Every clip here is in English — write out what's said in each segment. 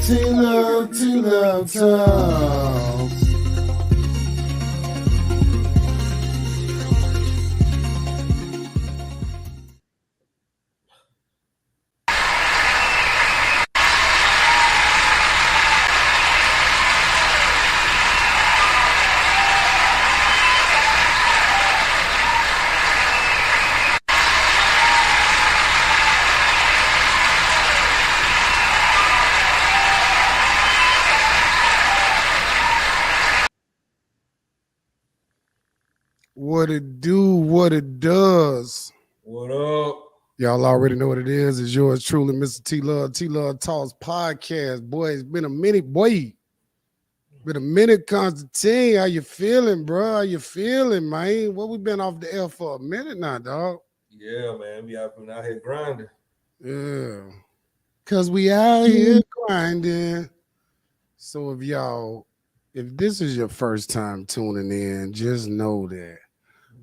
T-Love Talk. What it do, what it does. What up? Y'all already know what it is. It's yours truly, Mr. T-Love Talks podcast. Boy, it's been a minute, boy. Been a minute, Constantine. How you feeling, bro? How you feeling, man? What we been off the air for a minute now, dog? Yeah, man. We out here grinding. Yeah. Cause we out here grinding. So if this is your first time tuning in, just know that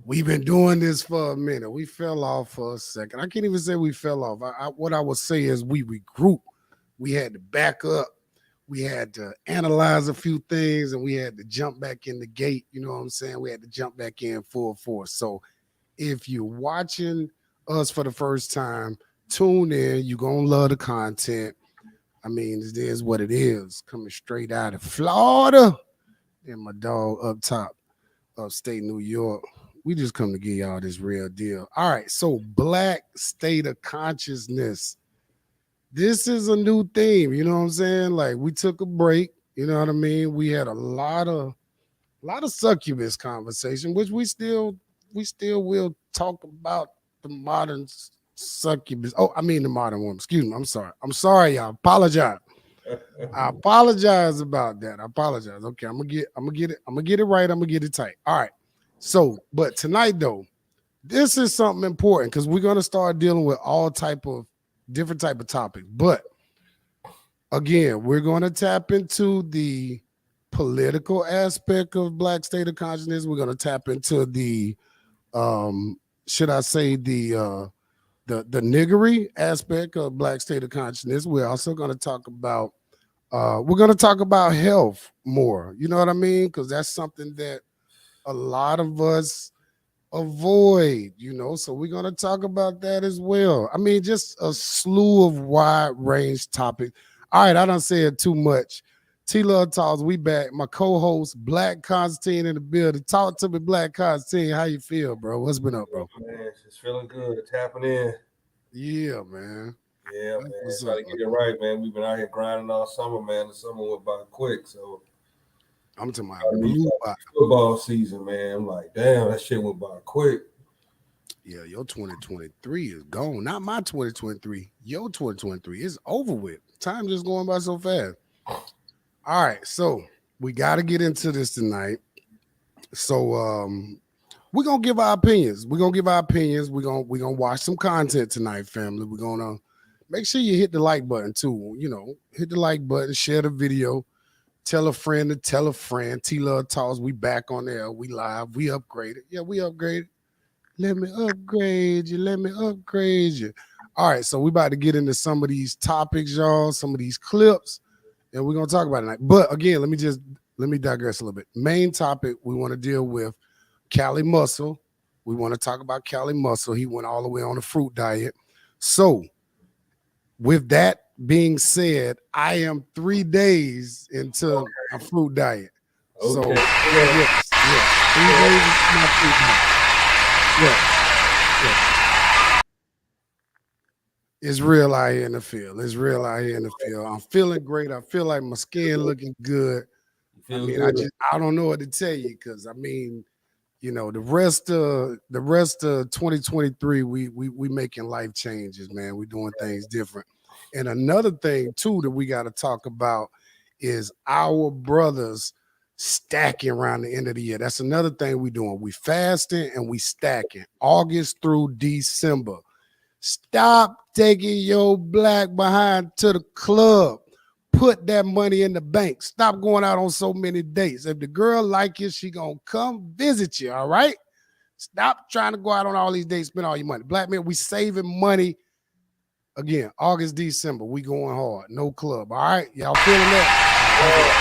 we've been doing this for a minute. We fell off for a second. I can't even say we fell off. What I would say is we regrouped. We had to back up. We had to analyze a few things, and we had to jump back in the gate. You know what I'm saying? We had to jump back in full force. So if you're watching us for the first time, tune in. You're going to love the content. I mean, it is what it is. Coming straight out of Florida. And my dog up top, upstate New York. We just come to give y'all this real deal. All right, so Black State of Consciousness. This is a new theme, you know what I'm saying? Like, we took a break, you know what I mean? We had a lot of succubus conversation, which we still will talk about the modern succubus. Oh, I mean the modern one. Excuse me. I'm sorry, y'all. Apologize. I apologize about that. I apologize. Okay, I'm gonna get it right. I'm gonna get it tight. All right. So, but tonight though, this is something important because we're gonna start dealing with all different type of topics. But again, we're gonna tap into the political aspect of Black State of Consciousness. We're gonna tap into the should I say the niggery aspect of Black State of Consciousness. We're also going to talk about health more. You know what I mean? Because that's something that a lot of us avoid, you know. So we're going to talk about that as well. I mean, just a slew of wide range topics. All right, I don't say it too much. T-Love Talks, we back. My co-host, Black Constantine in the building. Talk to me, Black Constantine. How you feel, bro? What's been up, bro? Man, it's feeling good. Tapping in. Yeah, man. Yeah, man. Try to get it right, man. We've been out here grinding all summer, man. The summer went by quick, so I'm talking about football season, man. I'm like, damn, that shit went by quick. Yeah, your 2023 is gone. Not my 2023. Your 2023 is over with. Time just going by so fast. All right, so we got to get into this tonight. So we're gonna give our opinions. We're gonna watch some content tonight, family. We're gonna make sure you hit the like button too. You know, hit the like button, share the video, tell a friend to tell a friend. T-Love Talks, we back on there. We live. We upgraded. Yeah, we upgraded. Let me upgrade you. All right, so we about to get into some of these topics, y'all, some of these clips, and we're gonna talk about it tonight. But again, let me digress a little bit. Main topic we want to deal with Cali Muscle. We want to talk about Cali Muscle. He went all the way on a fruit diet. So with that being said, I am 3 days into a fruit diet. Okay. So yes, 3 days into my fruit diet. Yeah. It's real out here in the field. I'm feeling great. I feel like my skin looking good. I mean, I don't know what to tell you because I mean, you know, the rest of 2023, we making life changes, man. We doing things different. And another thing too that we got to talk about is our brothers stacking around the end of the year. That's another thing we doing. We fasting and we stacking August through December. Stop taking your black behind to the club. Put that money in the bank. Stop going out on so many dates. If the girl like you, she gonna come visit you, all right? Stop trying to go out on all these dates, spend all your money. Black men, we saving money Again, August, December, we going hard. No club. All right, y'all feeling that?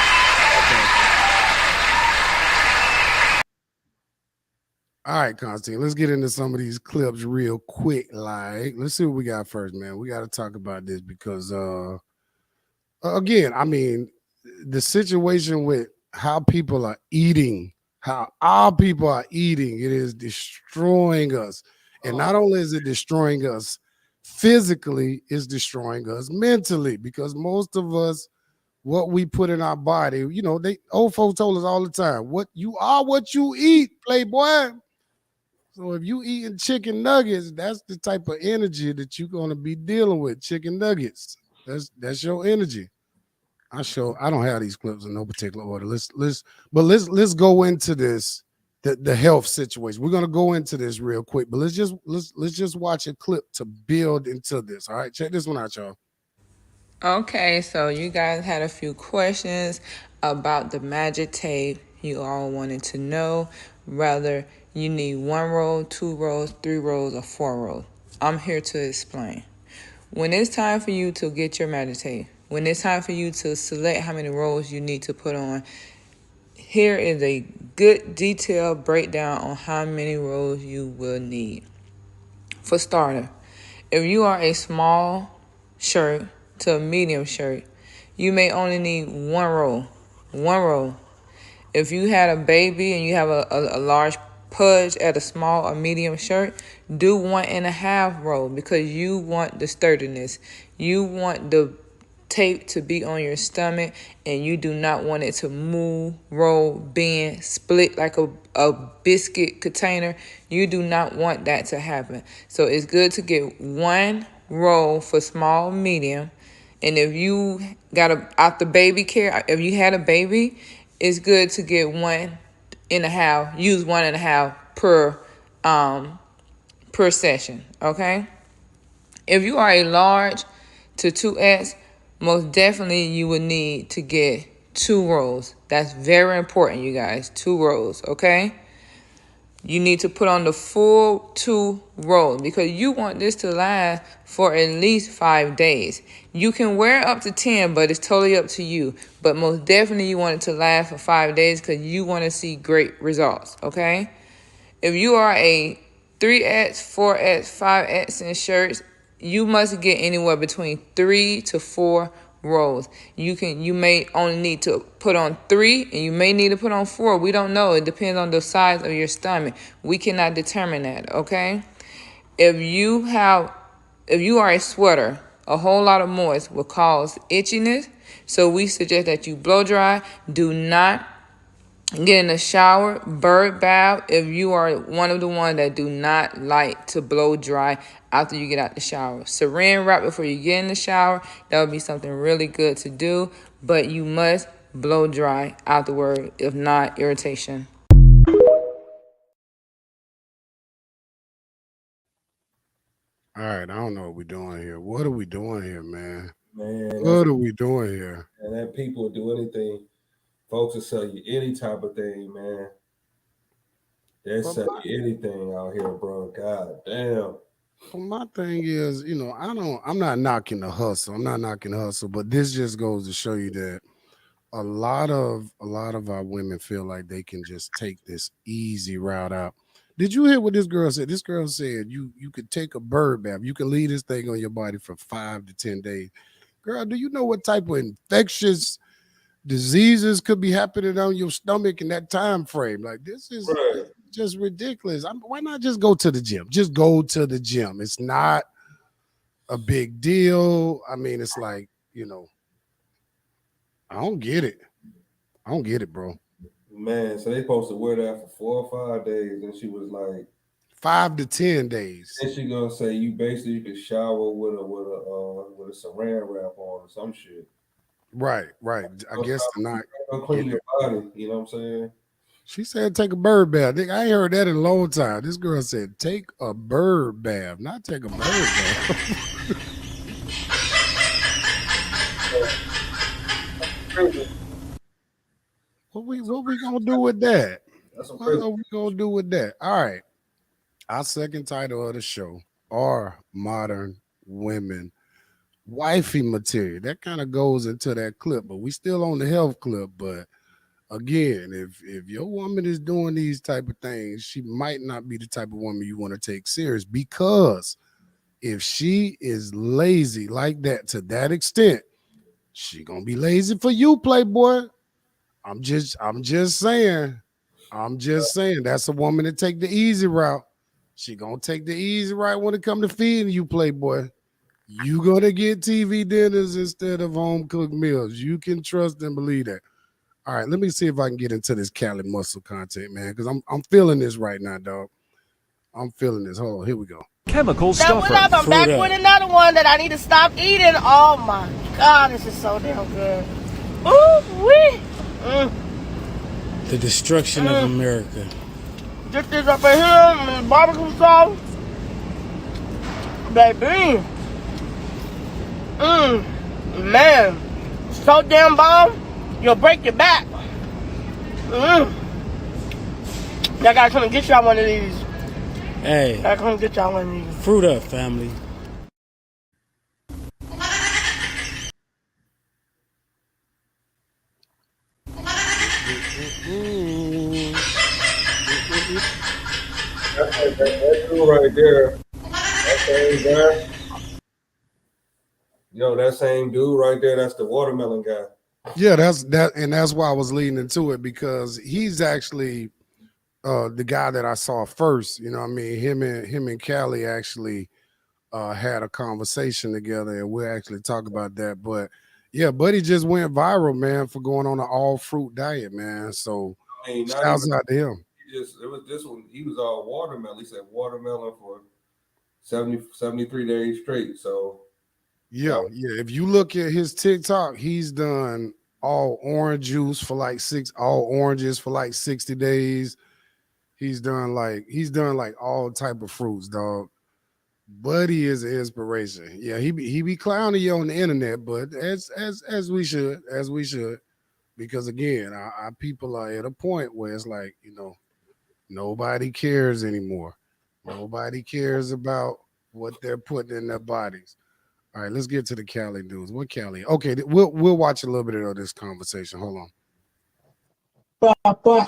Okay. All right, Constantine, let's get into some of these clips real quick. Like, let's see what we got first, man. We got to talk about this because, again, I mean, the situation with how people are eating, how our people are eating, it is destroying us. And not only is it destroying us physically, it's destroying us mentally because most of us, what we put in our body, you know, they old folks told us all the time, what you are, what you eat, playboy. So if you eating chicken nuggets, that's the type of energy that you're gonna be dealing with. Chicken nuggets. That's your energy. I don't have these clips in no particular order. Let's go into this the health situation. We're gonna go into this real quick, but let's just watch a clip to build into this. All right, check this one out, y'all. Okay, so you guys had a few questions about the magic tape. You all wanted to know whether you need 1 roll, 2 rolls, 3 rolls, or 4 rolls. I'm here to explain. When it's time for you to get your magic tape, when it's time for you to select how many rolls you need to put on, here is a good detailed breakdown on how many rolls you will need. For starter, if you are a small shirt to a medium shirt, you may only need 1 roll. 1 roll. If you had a baby and you have a large pudge at a small or medium shirt, do 1.5 roll because you want the sturdiness. You want the tape to be on your stomach and you do not want it to move, roll, bend, split like a biscuit container. You do not want that to happen. So it's good to get 1 roll for small, medium. And if you got out the baby care, if you had a baby, it's good to get 1.5, use 1.5 per session, okay? If you are a large to 2X, most definitely you would need to get 2 rolls. That's very important, you guys. 2 rolls, okay? You need to put on the full 2 rolls because you want this to last for at least 5 days. You can wear up to 10, but it's totally up to you. But most definitely you want it to last for 5 days because you want to see great results, okay? If you are a 3X, 4X, 5X in shirts, you must get anywhere between 3 to 4 rolls. You may only need to put on 3 and you may need to put on 4. We don't know. It depends on the size of your stomach. We cannot determine that, okay? If you are a sweater, a whole lot of moist will cause itchiness. So we suggest that you blow dry. Do not get in the shower, bird bath if you are one of the ones that do not like to blow dry after you get out the shower. Saran wrap before you get in the shower. That would be something really good to do, but you must blow dry afterward, if not irritation. All right, I don't know what we're doing here. What are we doing here, man? Man, What are we doing here? and that people do anything. Folks will sell you any type of thing, man. They But sell you anything out here, bro. God damn. my thing is, you know, I'm not knocking the hustle. I'm not knocking the hustle, but this just goes to show you that a lot of our women feel like they can just take this easy route out. Did you hear what this girl said? This girl said you could take a bird bath. You can leave this thing on your body for 5 to 10 days. Girl, do you know what type of infectious diseases could be happening on your stomach in that time frame? Like this is Right. just ridiculous. Why not just go to the gym? Just go to the gym. It's not a big deal. I mean, it's like, you know, I don't get it. I don't get it, bro. Man, so they supposed to wear that for 4 or 5 days, and she was like, 5 to 10 days. and she gonna say you basically could shower with a saran wrap on or some shit. Right. I guess to not Gonna clean get your it. body. You know what I'm saying? She said take a bird bath. Nigga, I ain't heard that in a long time. This girl said take a bird bath, not take a bird bath. What we gonna do with that? That's some What crazy. are we gonna do with that? All right. Our second title of the show are modern women. wifey material. That kind of goes into that clip, but we still on the health clip. But again, if your woman is doing these type of things, she might not be the type of woman you want to take serious, because if she is lazy like that to that extent, she gonna be lazy for you, Playboy. I'm just saying. I'm just saying that's a woman that take the easy route. She gonna take the easy route when it come to feeding you, Playboy. You gonna get TV dinners instead of home cooked meals. You can trust and believe that. All right, let me see if I can get into this Cali muscle content, man, because I'm feeling this right now, dog. I'm feeling this. Hold on, here we go. Chemical Now, what stuffer. up? I'm back with another one that I need to stop eating. Oh my God, this is so damn good. Ooh, wee. The destruction of America. Get this up in here, and barbecue sauce. Baby. Man. So damn bomb, you'll break your back. I gotta come and get y'all one of these. Hey, Gotta come and get y'all one of these. fruit up, family. That dude right there. That same guy. Yo, that same dude right there, that's the watermelon guy. Yeah, that's why I was leading into it, because he's actually the guy that I saw first. You know what I mean? Him and Callie actually had a conversation together, and we'll actually talk about that. But yeah, Buddy just went viral, man, for going on an all fruit diet, man. So I mean, not shouts even, out to him. it was this one. He was all watermelon. He said watermelon for 73 days straight. So Yeah. If you look at his TikTok, he's done all orange juice for like all oranges for like 60 days. He's done like all type of fruits, dog. Buddy is an inspiration. Yeah, he be clowning you on the internet, but as we should, because again, our people are at a point where it's like, nobody cares anymore. Nobody cares about what they're putting in their bodies. All right, let's get to the Cali news. What Cali? Okay, we'll watch a little bit of this conversation. Hold on. What up, boy?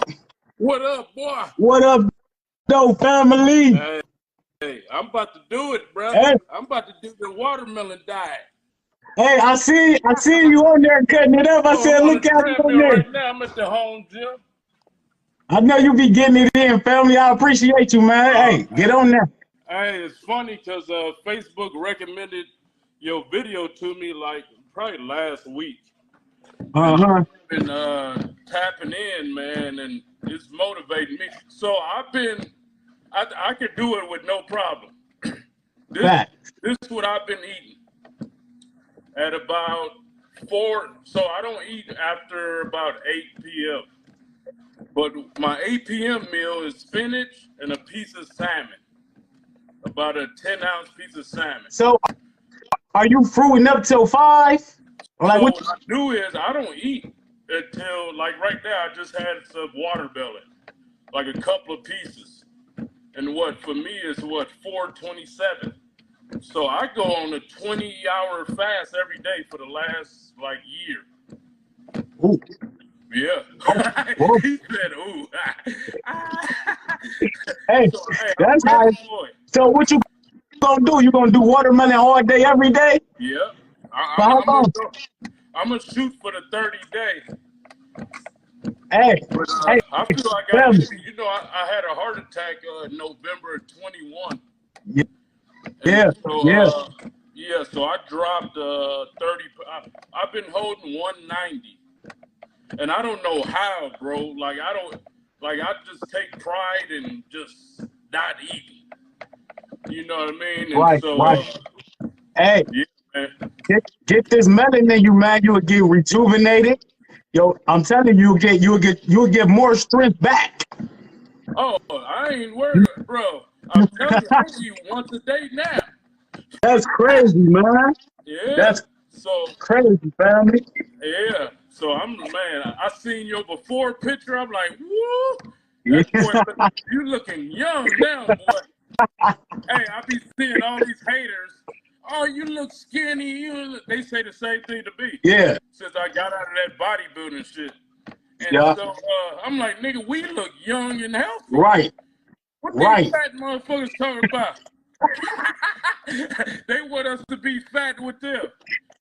What up, though, family? Hey, I'm about to do it, bro. Hey. I'm about to do the watermelon diet. Hey, I see you on there cutting it up. I said, I'm on look the out on treadmill there. right now. I'm at the home gym. I know you be getting it in, family. I appreciate you, man. Hey, get on there. Hey, it's funny because Facebook recommended your video to me like probably last week. Uh-huh. Been tapping in, man, and it's motivating me. So I could do it with no problem. This is what I've been eating at about 4. So I don't eat after about 8 p.m. But my 8 p.m. meal is spinach and a piece of salmon, about a 10-ounce piece of salmon. So, are you fruiting up till 5? Or like, So what what I do is I don't eat until, like right now, I just had some watermelon, like a couple of pieces. And for me is 4:27. So I go on a 20-hour fast every day for the last year. Ooh. Yeah. He said, ooh. Hey, So, that's I'm nice. boy. So what you gonna do? You gonna do watermelon all day, every day? Yeah. How long? I'm going to shoot for the 30 day. Hey, hey, I feel like I had a heart attack November 21. Yeah, So I dropped 30. I've been holding 190. And I don't know how, bro. I just take pride in just not eating. You know what I mean? And right. Hey, yeah, man. get this melon in you, man. You will get rejuvenated. Yo, I'm telling you, you'll get more strength back. Oh, I ain't worried, bro. I'm telling you, I eat once a day now. That's crazy, man. Yeah. That's so crazy, family. Yeah. So I seen your before picture. I'm like, woo. Yeah. You looking young now, boy. Hey, I be seeing all these haters oh, you look skinny. They say the same thing to me. Yeah. Since I got out of that bodybuilding shit. And Yeah. so I'm like, nigga, we look young and healthy. Right. What Right. these fat motherfuckers talking about? They want us to be fat with them.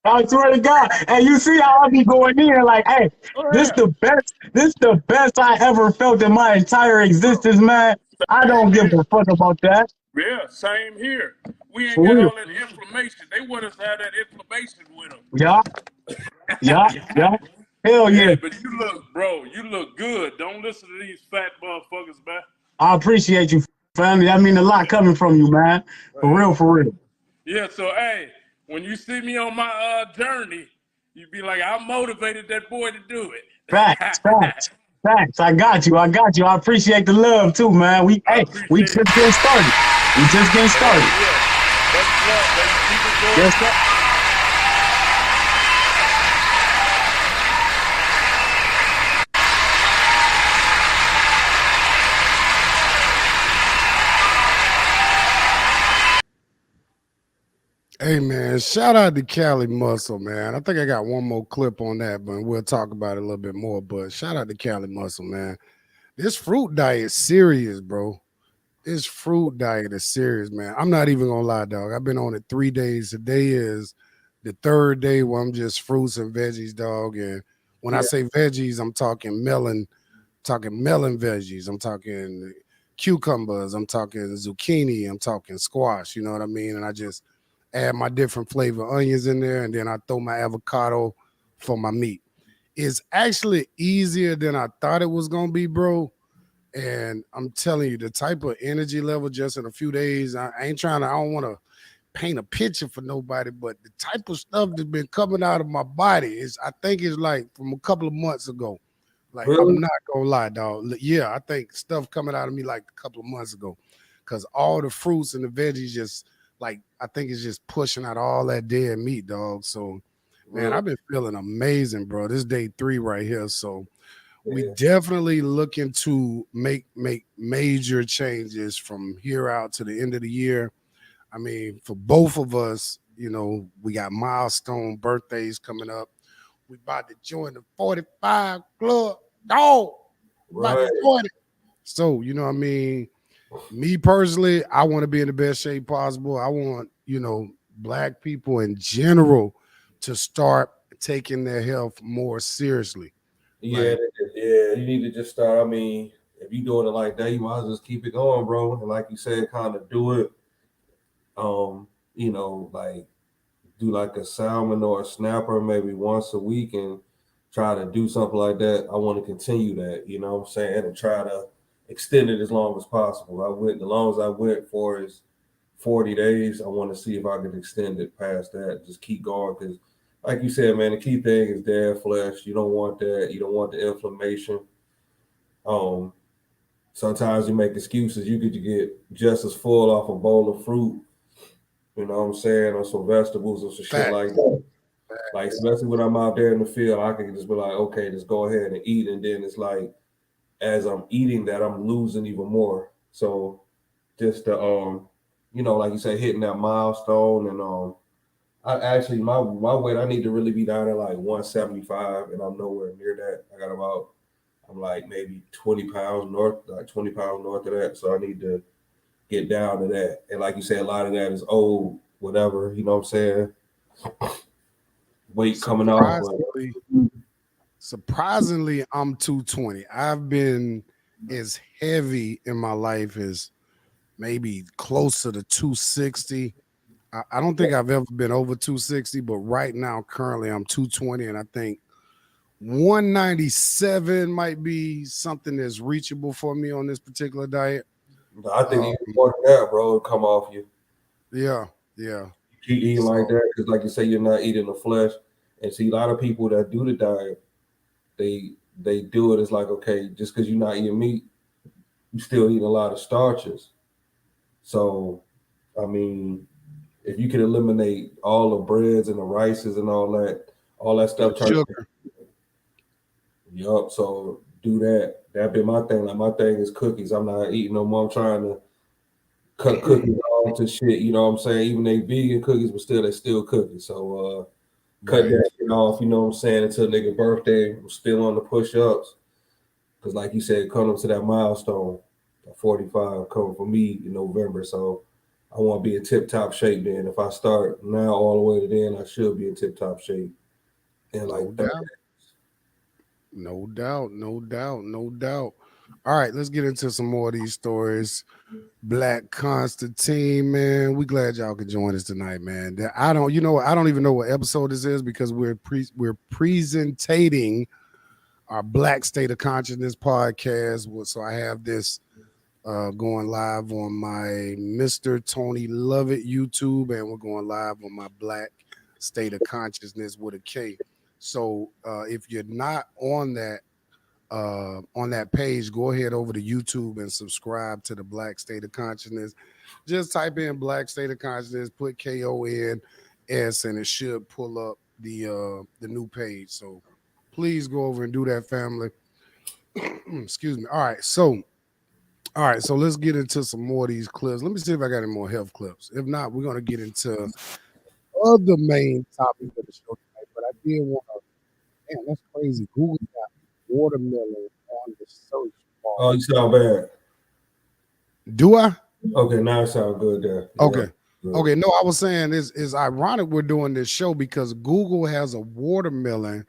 I swear to God. And you see how I be going in like, hey, this the best I ever felt in my entire existence, man. I don't give a fuck about that. Yeah, same here. We ain't For got real. all that inflammation. They want us to have that inflammation with them. Yeah. Yeah. Yeah. Hell yeah. Yeah, but you look good. Don't listen to these fat motherfuckers, man. I appreciate you, family. That mean a lot coming from you, man. For real, for real. Yeah, so hey, when you see me on my journey, you be like, I motivated that boy to do it. Facts, facts, facts. I got you. I got you. I appreciate the love too, man. We just getting started. We just getting started. Yeah. That's love, baby. Keep it going. Yes, sir. Hey man, shout out to Cali Muscle, man. I think I got one more clip on that, but we'll talk about it a little bit more. But shout out to Cali Muscle, man. This fruit diet is serious, bro. This fruit diet is serious, man. I'm not even gonna lie, dog. I've been on it 3 days. Today is the third day where I'm just fruits and veggies, dog. And when I say veggies, I'm talking melon veggies. I'm talking cucumbers. I'm talking zucchini. I'm talking squash. You know what I mean? And I just add my different flavor onions in there, and then I throw my avocado for my meat. It's actually easier than I thought it was gonna be, bro. And I'm telling you, the type of energy level just in a few days, I don't want to paint a picture for nobody, but the type of stuff that's been coming out of my body I think it's like from a couple of months ago. Like, Really? I'm not gonna lie, dog. Yeah, I think stuff coming out of me like a couple of months ago, because all the fruits and the veggies just like, I think it's just pushing out all that dead meat, dog. So, man, I've been feeling amazing, bro. This day 3 right here. So we definitely looking to make major changes from here out to the end of the year. I mean, for both of us, you know, we got milestone birthdays coming up. We about to join the 45 club. Dog. About to join it. So, you know what I mean? Me personally, I want to be in the best shape possible. I want, you know, Black people in general to start taking their health more seriously. Yeah, you need to just start. I mean, if you're doing it like that, you might as well just keep it going, bro. And like you said, kind of do it. You know, like do like a salmon or a snapper maybe once a week and try to do something like that. I want to continue that, you know what I'm saying, and try to extend it as long as possible. The longest I went for is 40 days. I want to see if I can extend it past that. Just keep going, because like you said, man, the key thing is dead flesh. You don't want that. You don't want the inflammation. Sometimes you make excuses. You could get just as full off a bowl of fruit, you know what I'm saying, or some vegetables or some shit like that. Like, especially when I'm out there in the field, I can just be like, okay, just go ahead and eat. And then it's like, as I'm eating that, I'm losing even more. So just to, you know, like you said, hitting that milestone. And I actually, my weight, I need to really be down at like 175, and I'm nowhere near that. I'm like maybe 20 pounds north of that. So I need to get down to that. And like you said, a lot of that is old, whatever, you know what I'm saying? Weight coming off. Surprisingly, I'm 220. I've been as heavy in my life as maybe closer to 260. I don't think I've ever been over 260, but right now, currently, I'm 220, and I think 197 might be something that's reachable for me on this particular diet. I think even more than that, bro, it'll come off you. Yeah. Keep eating like that, because like you say, you're not eating the flesh. And see, a lot of people that do the diet, they do it as like, okay, just because you're not eating meat, you still eating a lot of starches. So, I mean, if you can eliminate all the breads and the rices and all that stuff. Sugar. Yup. So do that. That'd be my thing. Like, my thing is cookies. I'm not eating no more. I'm trying to cut cookies off to shit. You know what I'm saying? Even they vegan cookies, but still they still cookies. So cut that shit off. You know what I'm saying? Until nigga birthday, I'm still on the push-ups. Because like you said, coming up to that milestone, 45 coming for me in November. So I want to be in tip-top shape then. If I start now all the way to then, I should be in tip-top shape. And like no doubt. All right, let's get into some more of these stories. Black Constantine, man, we glad y'all could join us tonight, man. I don't even know what episode this is because we're presentating our Black State of Consciousness podcast. So I have this going live on my Mr. Tony Lovett YouTube, and we're going live on my Black State of Consciousness with a K. So if you're not on that page, go ahead over to YouTube and subscribe to the Black State of Consciousness. Just type in Black State of Consciousness, put KONS, and it should pull up the new page. So please go over and do that, family. Excuse me. All right, so let's get into some more of these clips. Let me see if I got any more health clips. If not, we're gonna get into other main topic of the show tonight. But I did want to. Damn, that's crazy. Google got watermelon on the search bar. Oh, you sound bad. Do I? Okay, now it sounds good there. Okay. Yeah. Okay. No, I was saying it's ironic we're doing this show because Google has a watermelon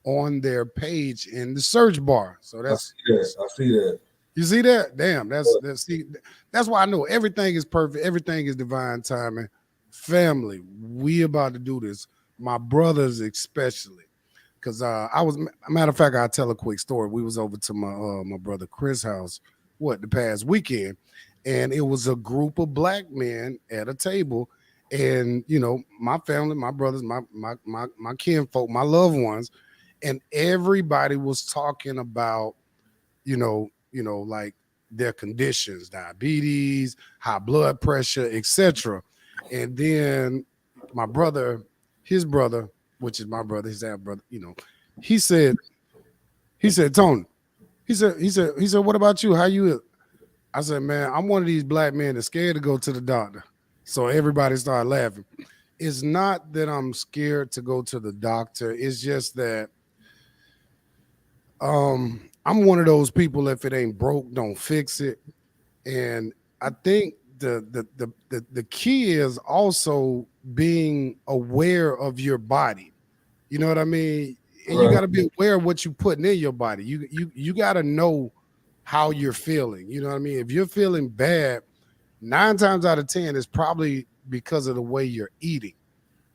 on their page in the search bar. So I see that. You see that? Damn, that's why I know everything is perfect. Everything is divine timing. Family, we about to do this. My brothers especially. Because matter of fact, I'll tell a quick story. We was over to my brother Chris' house, the past weekend, and it was a group of black men at a table, and my family, my brothers, my kinfolk, my loved ones, and everybody was talking about, like their conditions, diabetes, high blood pressure, etc. And then my brother, his brother, which is my brother, his half brother, he said, Tony, he said, what about you? How you? I said, man, I'm one of these black men that's scared to go to the doctor. So everybody started laughing. It's not that I'm scared to go to the doctor. It's just that I'm one of those people, if it ain't broke, don't fix it. And I think the key is also being aware of your body. You know what I mean? And you got to be aware of what you're putting in your body. You got to know how you're feeling. You know what I mean? If you're feeling bad, 9 times out of 10, it's probably because of the way you're eating.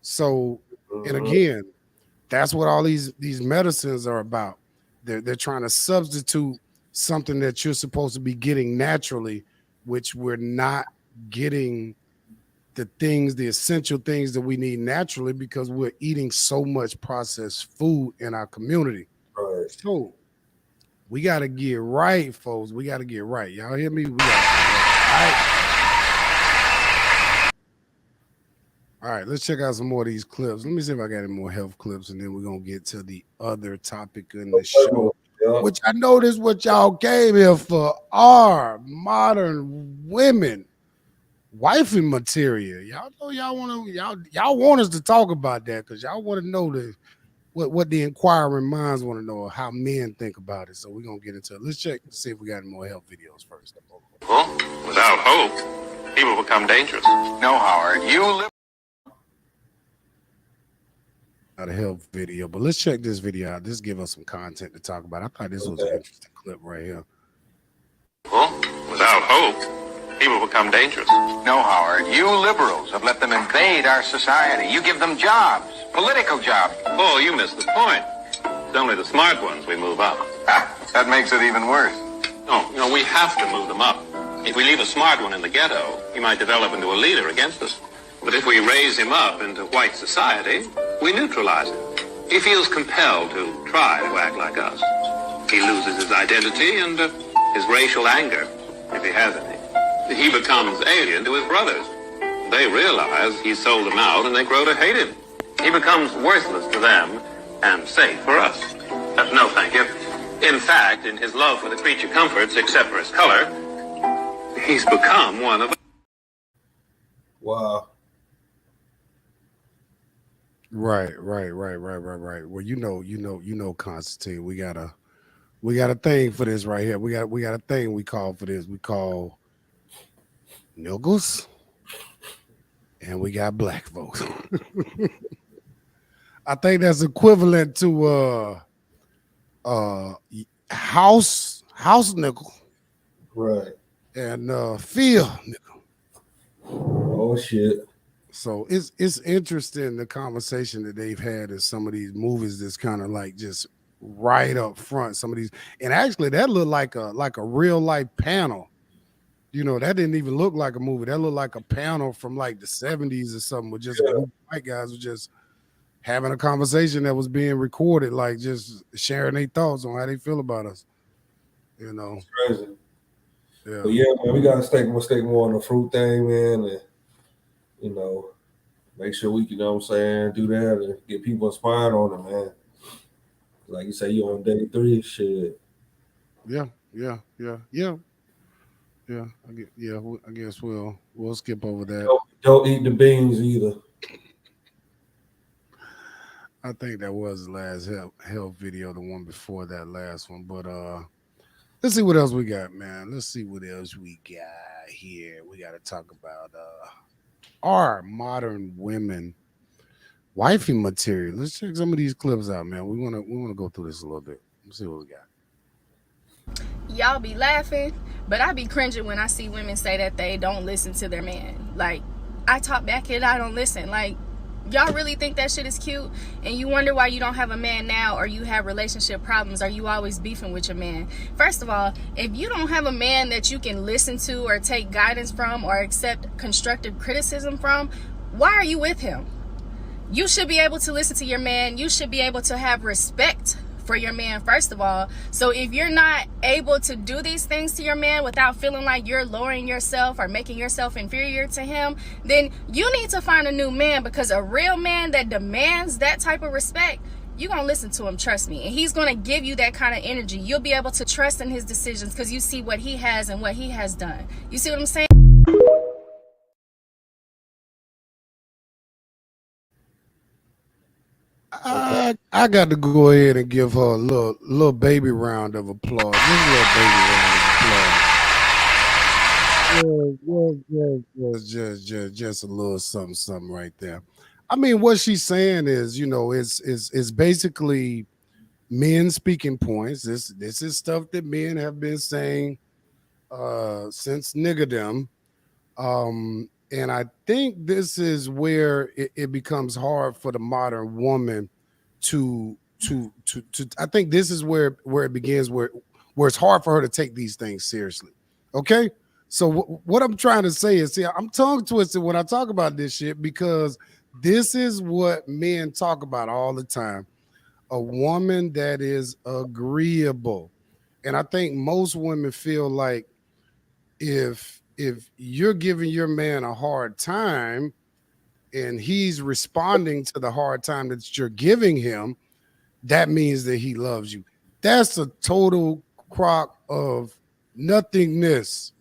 So, and again, that's what all these medicines are about. They're trying to substitute something that you're supposed to be getting naturally, which we're not getting the essential things that we need naturally because we're eating so much processed food in our community. Right. So we got to get right, folks. We got to get right. Y'all hear me? We got to get right. All right, let's check out some more of these clips. Let me see if I got any more health clips, and then we're going to get to the other topic in the show, which I know this is what y'all came here for, our modern women. Wifey material. Y'all know y'all want us to talk about that because y'all want to know what the inquiring minds want to know, how men think about it. So we're gonna get into it. Let's check to see if we got any more health videos first. Well, without hope, people become dangerous. No, Howard, you live. Not a health video, but let's check this video out. This give us some content to talk about. I thought this was an interesting clip right here. Well, without hope, people become dangerous. No, Howard, you liberals have let them invade our society. You give them jobs, political jobs. Oh, you missed the point. It's only the smart ones we move up. That makes it even worse. No, we have to move them up. If we leave a smart one in the ghetto, he might develop into a leader against us. But if we raise him up into white society, we neutralize him. He feels compelled to try to act like us. He loses his identity and his racial anger, if he has any. He becomes alien to his brothers. They realize he sold them out and they grow to hate him. He becomes worthless to them and safe for us. No, thank you. In fact, in his love for the creature comforts, except for his color, he's become one of us. Wow. Right. Well, you know, Constantine, we got a thing for this right here. We got a thing we call for this. We call niggles, and we got black folks. I think that's equivalent to house nickel Right. and field nickel. Oh shit. So it's interesting the conversation that they've had in some of these movies that's kind of like just right up front. Some of these, and actually that looked like a real life panel. You know, that didn't even look like a movie. That looked like a panel from like the 70s or something with just a group of white guys who just having a conversation that was being recorded, like just sharing their thoughts on how they feel about us. You know, It's crazy. yeah. But yeah, man, we gotta stay more on the fruit thing, man, and you know, make sure we, you know what I'm saying, do that and get people inspired on it, man. Like you say, you on day 3, shit. Yeah. I guess we'll skip over that. Don't eat the beans either. I think that was the last health video, the one before that last one. But let's see what else we got, man. Let's see what else we got here. We got to talk about our modern women wifey material. Let's check some of these clips out, man. We wanna go through this a little bit. Let's see what we got. Y'all be laughing, but I be cringing when I see women say that they don't listen to their man. Like, I talk back and I don't listen. Like, y'all really think that shit is cute? And you wonder why you don't have a man now, or you have relationship problems, or you always beefing with your man. First of all, if you don't have a man that you can listen to or take guidance from or accept constructive criticism from, why are you with him? You should be able to listen to your man. You should be able to have respect for your man, first of all. So if you're not able to do these things to your man without feeling like you're lowering yourself or making yourself inferior to him, then you need to find a new man, because a real man that demands that type of respect, you're going to listen to him, trust me. And he's going to give you that kind of energy. You'll be able to trust in his decisions because you see what he has and what he has done. You see what I'm saying? I got to go ahead and give her a little baby round of applause. Just a little baby round of applause. Just a little something right there. I mean, what she's saying is, you know, it's basically men speaking points. This is stuff that men have been saying since niggerdom. And I think this is where it becomes hard for the modern woman to I think this is where it begins, where it's hard for her to take these things seriously. Okay. So what I'm trying to say is, see, I'm tongue twisted when I talk about this shit, because this is what men talk about all the time. A woman that is agreeable. And I think most women feel like if you're giving your man a hard time and he's responding to the hard time that you're giving him, that means that he loves you. That's a total crock of nothingness.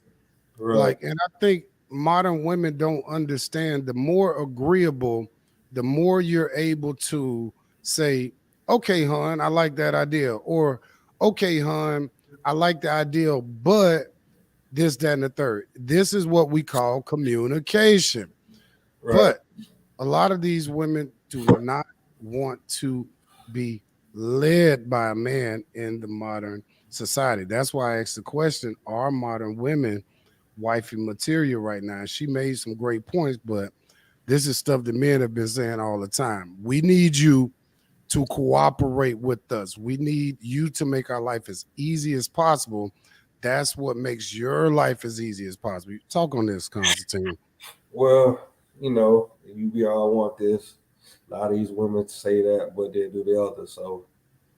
Right. Like, and I think modern women don't understand, the more agreeable, the more you're able to say, okay, hon, I like that idea. Or, okay, hon, I like the idea, but this, that, and the third. This is what we call communication. Right. But a lot of these women do not want to be led by a man in the modern society. That's why I asked the question, are modern women wifey material right now? She made some great points, but this is stuff that men have been saying all the time. We need you to cooperate with us. We need you to make our life as easy as possible. That's what makes your life as easy as possible. Talk on this, Constantine. Well, you know, we all want this. A lot of these women say that, but they do the other. So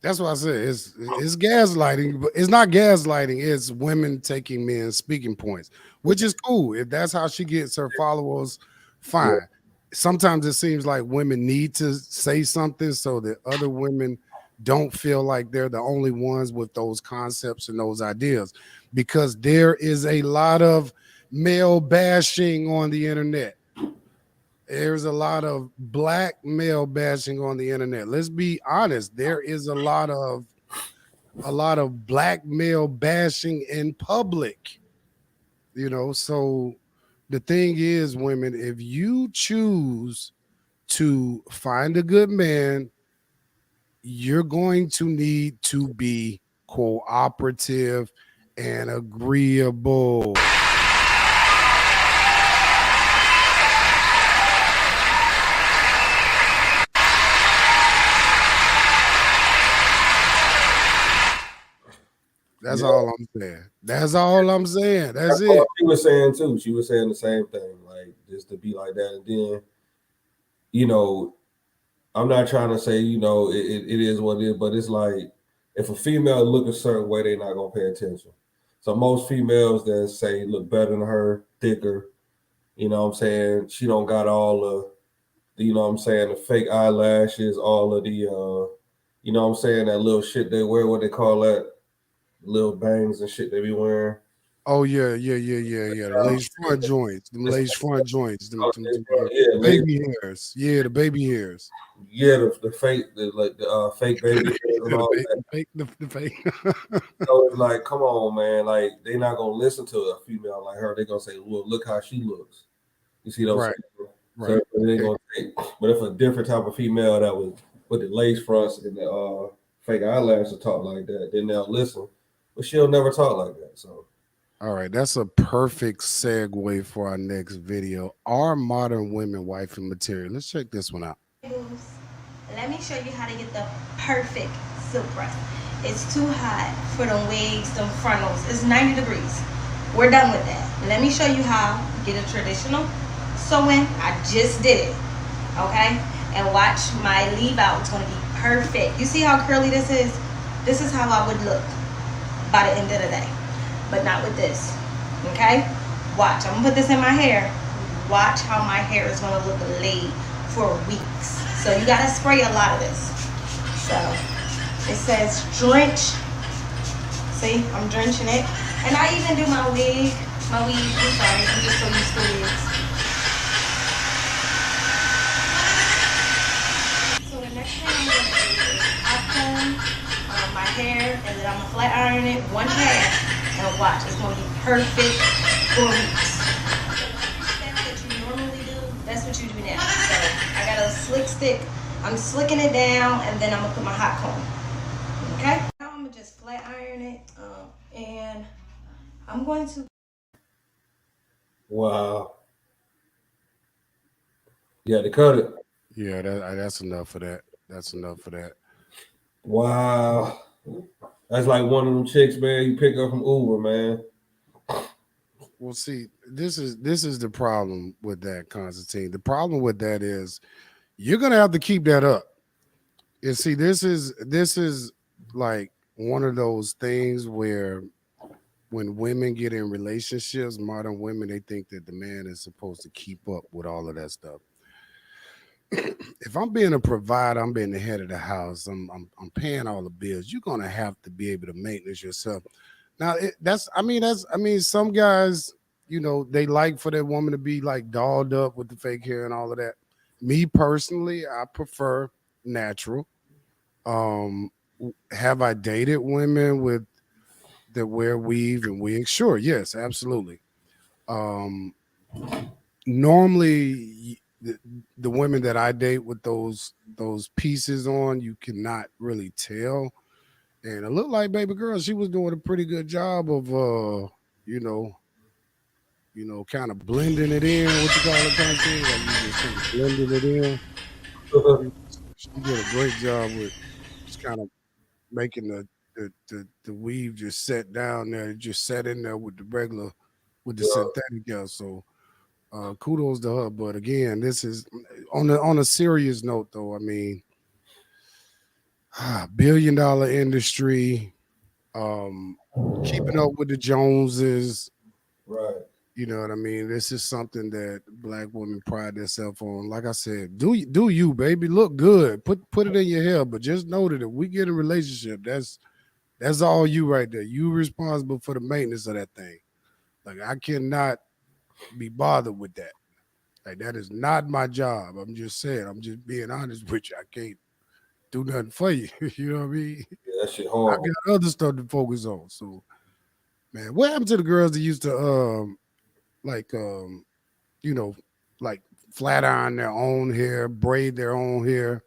that's what I said. It's gaslighting, but it's not gaslighting. It's women taking men's speaking points, which is cool. If that's how she gets her followers, fine. Yeah. Sometimes it seems like women need to say something so that other women don't feel like they're the only ones with those concepts and those ideas, because there is a lot of male bashing on the internet. there's a lot of black male bashing on the internet. Let's be honest. There is a lot of black male bashing in public. You know, so the thing is, women, if you choose to find a good man, you're going to need to be cooperative and agreeable. That's all I'm saying. That's all I'm saying. That's it. What she was saying too. She was saying the same thing, like just to be like that. And then, you know, I'm not trying to say, you know, it is what it is, but it's like if a female look a certain way, they're not gonna pay attention. So most females that say look better than her, thicker, you know what I'm saying? She don't got all the, you know what I'm saying, the fake eyelashes, all of the you know what I'm saying, that little shit they wear, what they call that, little bangs and shit they be wearing. Oh yeah. The lace front joints. Them lace front joints. Yeah, baby hairs. Yeah, the baby hairs. Yeah, the fake, the fake baby hairs and all that. The fake. So it's like, come on, man. Like, they're not gonna listen to a female like her. They're gonna say, well, look how she looks. You see those? Right. So they gonna take. But if a different type of female that was with the lace fronts and the fake eyelashes talk like that, then they'll listen. But she'll never talk like that. So all right, that's a perfect segue for our next video. Are modern women wifey material? Let's check this one out. Let me show you how to get the perfect silk press. It's too hot for them wigs, them frontals. It's 90 degrees. We're done with that. Let me show you how to get a traditional sewing. I just did it, okay? And watch my leave out. It's gonna be perfect. You see how curly this is? This is how I would look by the end of the day, but not with this, okay? Watch, I'm gonna put this in my hair. Watch how my hair is gonna look laid for weeks. So you gotta spray a lot of this. So it says drench. See, I'm drenching it. And I even do my wig. I'm sorry, I'm just so used to wigs. So the next thing I'm gonna do is I'll comb my hair and then I'm gonna flat iron it one half and watch. It's gonna be perfect for weeks. That's what you do now. So I got a slick stick. I'm slicking it down and then I'm gonna put my hot comb. Okay? Now I'm gonna just flat iron it and I'm going to. wow. Yeah, they cut it. Yeah, that's enough for that. That's enough for that. Wow. That's like one of them chicks, man, you pick up from Uber, man. Well, see, this is the problem with that, Constantine. The problem with that is you're gonna have to keep that up. And see, this is like one of those things where when women get in relationships, modern women, they think that the man is supposed to keep up with all of that stuff. If I'm being a provider, I'm being the head of the house, I'm paying all the bills, you're gonna have to be able to maintenance yourself. Now, some guys, you know, they like for that woman to be like dolled up with the fake hair and all of that. Me personally, I prefer natural. Have I dated women with that wear weave and wigs? Sure, yes, absolutely. Normally, the women that I date with those pieces on, you cannot really tell. And it looked like baby girl, she was doing a pretty good job of you know, kind of blending it in. What you call it, kind of thing? Like you just kind of blending it in. She did a great job with just kind of making the weave just set down there, just set in there with the regular, with the synthetic gel. So kudos to her. But again, this is on a serious note, though. I mean, $1 billion industry, keeping up with the Joneses, right? You know what I mean? This is something that black women pride themselves on. Like I said, do you, baby, look good. Put it in your hair, but just know that if we get a relationship, that's all you right there. You responsible for the maintenance of that thing. Like I cannot be bothered with that. Like, that is not my job. I'm just saying. I'm just being honest with you. I can't do nothing for you. You know what I mean? Yeah, that shit I hard. got other stuff to focus on. So, man, what happened to the girls that used to you know, like flat iron their own hair, braid their own hair?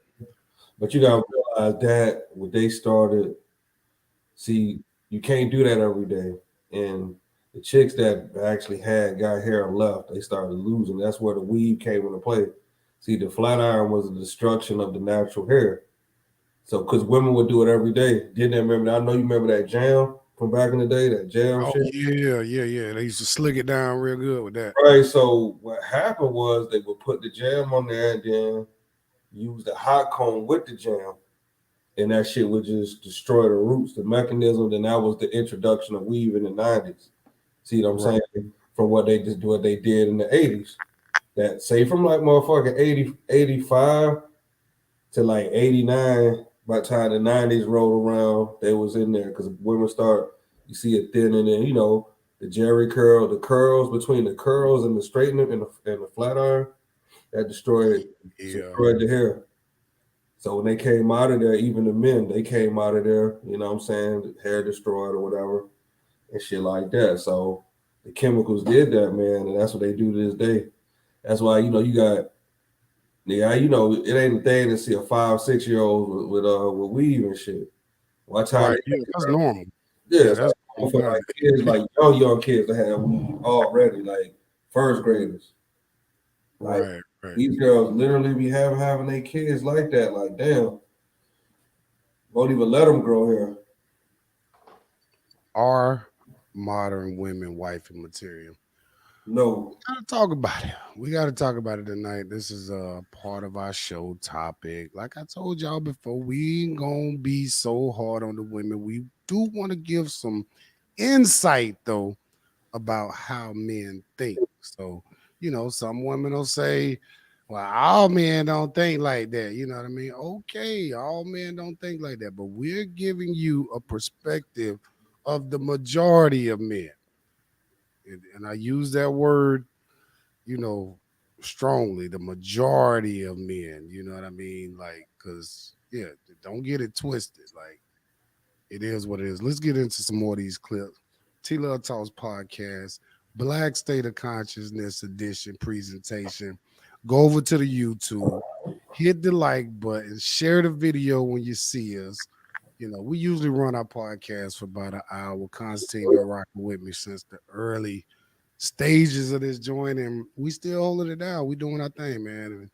But you gotta realize that when they started, see, you can't do that every day. And the chicks that actually got hair left, they started losing. That's where the weave came into play. See, the flat iron was the destruction of the natural hair. So, because women would do it every day. Didn't they remember? I know you remember that jam from back in the day, that jam shit. Yeah. They used to slick it down real good with that. Right. So what happened was they would put the jam on there and then use the hot comb with the jam, and that shit would just destroy the roots, the mechanism. Then that was the introduction of weave in the 90s. See what I'm saying? From what they did in the 80s. That say from like motherfucking 85 to like 89. By the time the 90s rolled around, they was in there because women start, you see it thinning, and you know, the Jerry curl, the curls between the curls and the straightening and the flat iron, that destroyed the hair. So when they came out of there, even the men, they came out of there, you know what I'm saying, hair destroyed or whatever, and shit like that. So the chemicals did that, man, and that's what they do to this day. That's why, you know, you got, you know, it ain't a thing to see a 5-6 year old with weave and shit. Watch how that's normal. Yeah, that's normal for like kids, like young kids that have weave already, like first graders. Like these girls literally be having their kids like that. Like, damn, won't even let them grow hair. Are modern women wifey material? No. We gotta talk about it tonight. This is a part of our show topic. Like I told y'all before, we ain't gonna be so hard on the women. We do want to give some insight though about how men think. So, you know, some women will say, well, all men don't think like that. You know what I mean? Okay, all men don't think like that, but we're giving you a perspective of the majority of men. And I use that word, you know, strongly, the majority of men, you know what I mean? Like, because, yeah, don't get it twisted. Like, it is what it is. Let's get into some more of these clips. T-Love Talks Podcast, Black State of Consciousness edition presentation. Go over to the YouTube, hit the like button, share the video when you see us. You know, we usually run our podcast for about an hour. Constantine been rocking with me since the early stages of this joint, and we still holding it down. We doing our thing, man. And,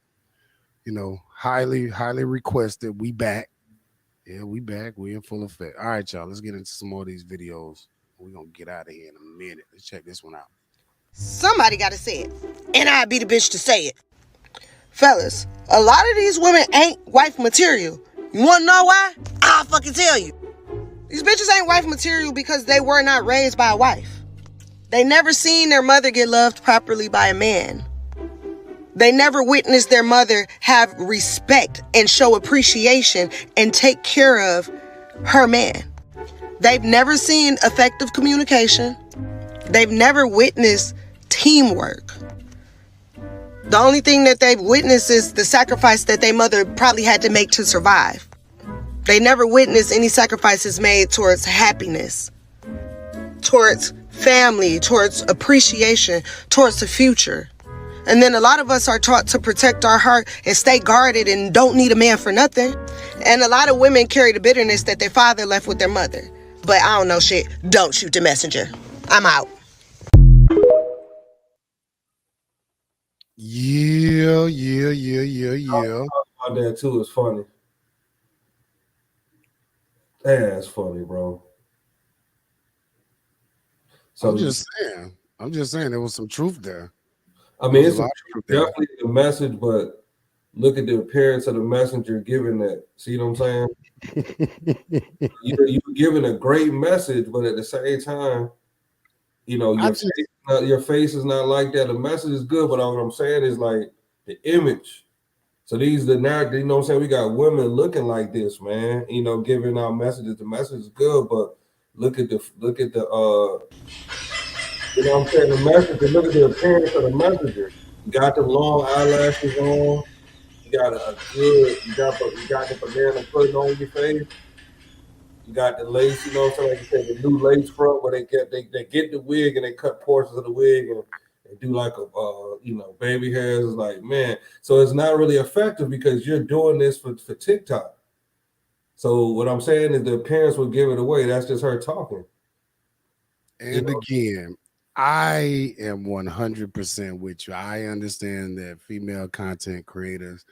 you know, highly requested. We back. Yeah, we back. We in full effect. All right, y'all. Let's get into some more of these videos. We're gonna get out of here in a minute. Let's check this one out. Somebody gotta say it, and I'd be the bitch to say it. Fellas, a lot of these women ain't wife material. You wanna know why? I'll fucking tell you. These bitches ain't wife material because they were not raised by a wife. They never seen their mother get loved properly by a man. They never witnessed their mother have respect and show appreciation and take care of her man. They've never seen effective communication. They've never witnessed teamwork. The only thing that they've witnessed is the sacrifice that their mother probably had to make to survive. They never witnessed any sacrifices made towards happiness, towards family, towards appreciation, towards the future. And then a lot of us are taught to protect our heart and stay guarded and don't need a man for nothing. And a lot of women carry the bitterness that their father left with their mother. But I don't know shit. Don't shoot the messenger. I'm out. Yeah. About that too is funny. That's funny, bro. So I'm just saying there was some truth there. I mean, it's definitely the message, but look at the appearance of the messenger giving that. See what I'm saying? You're giving a great message, but at the same time, you know, your face is not like that. The message is good, but all I'm saying is like the image. So these the narrative, you know what I'm saying? We got women looking like this, man. You know, giving out messages. The message is good, but look at the you know what I'm saying, the message, and look at the appearance of the messenger. You got the long eyelashes on. You got you got the banana pudding on your face. You got the lace, you know what I'm saying? Like you said, the new lace front where they get the wig and they cut portions of the wig and do like a baby hairs. Is like, man, so it's not really effective because you're doing this for TikTok. So what I'm saying is the appearance will give it away. That's just her talking. And again, I am 100% with you. I understand that female content creators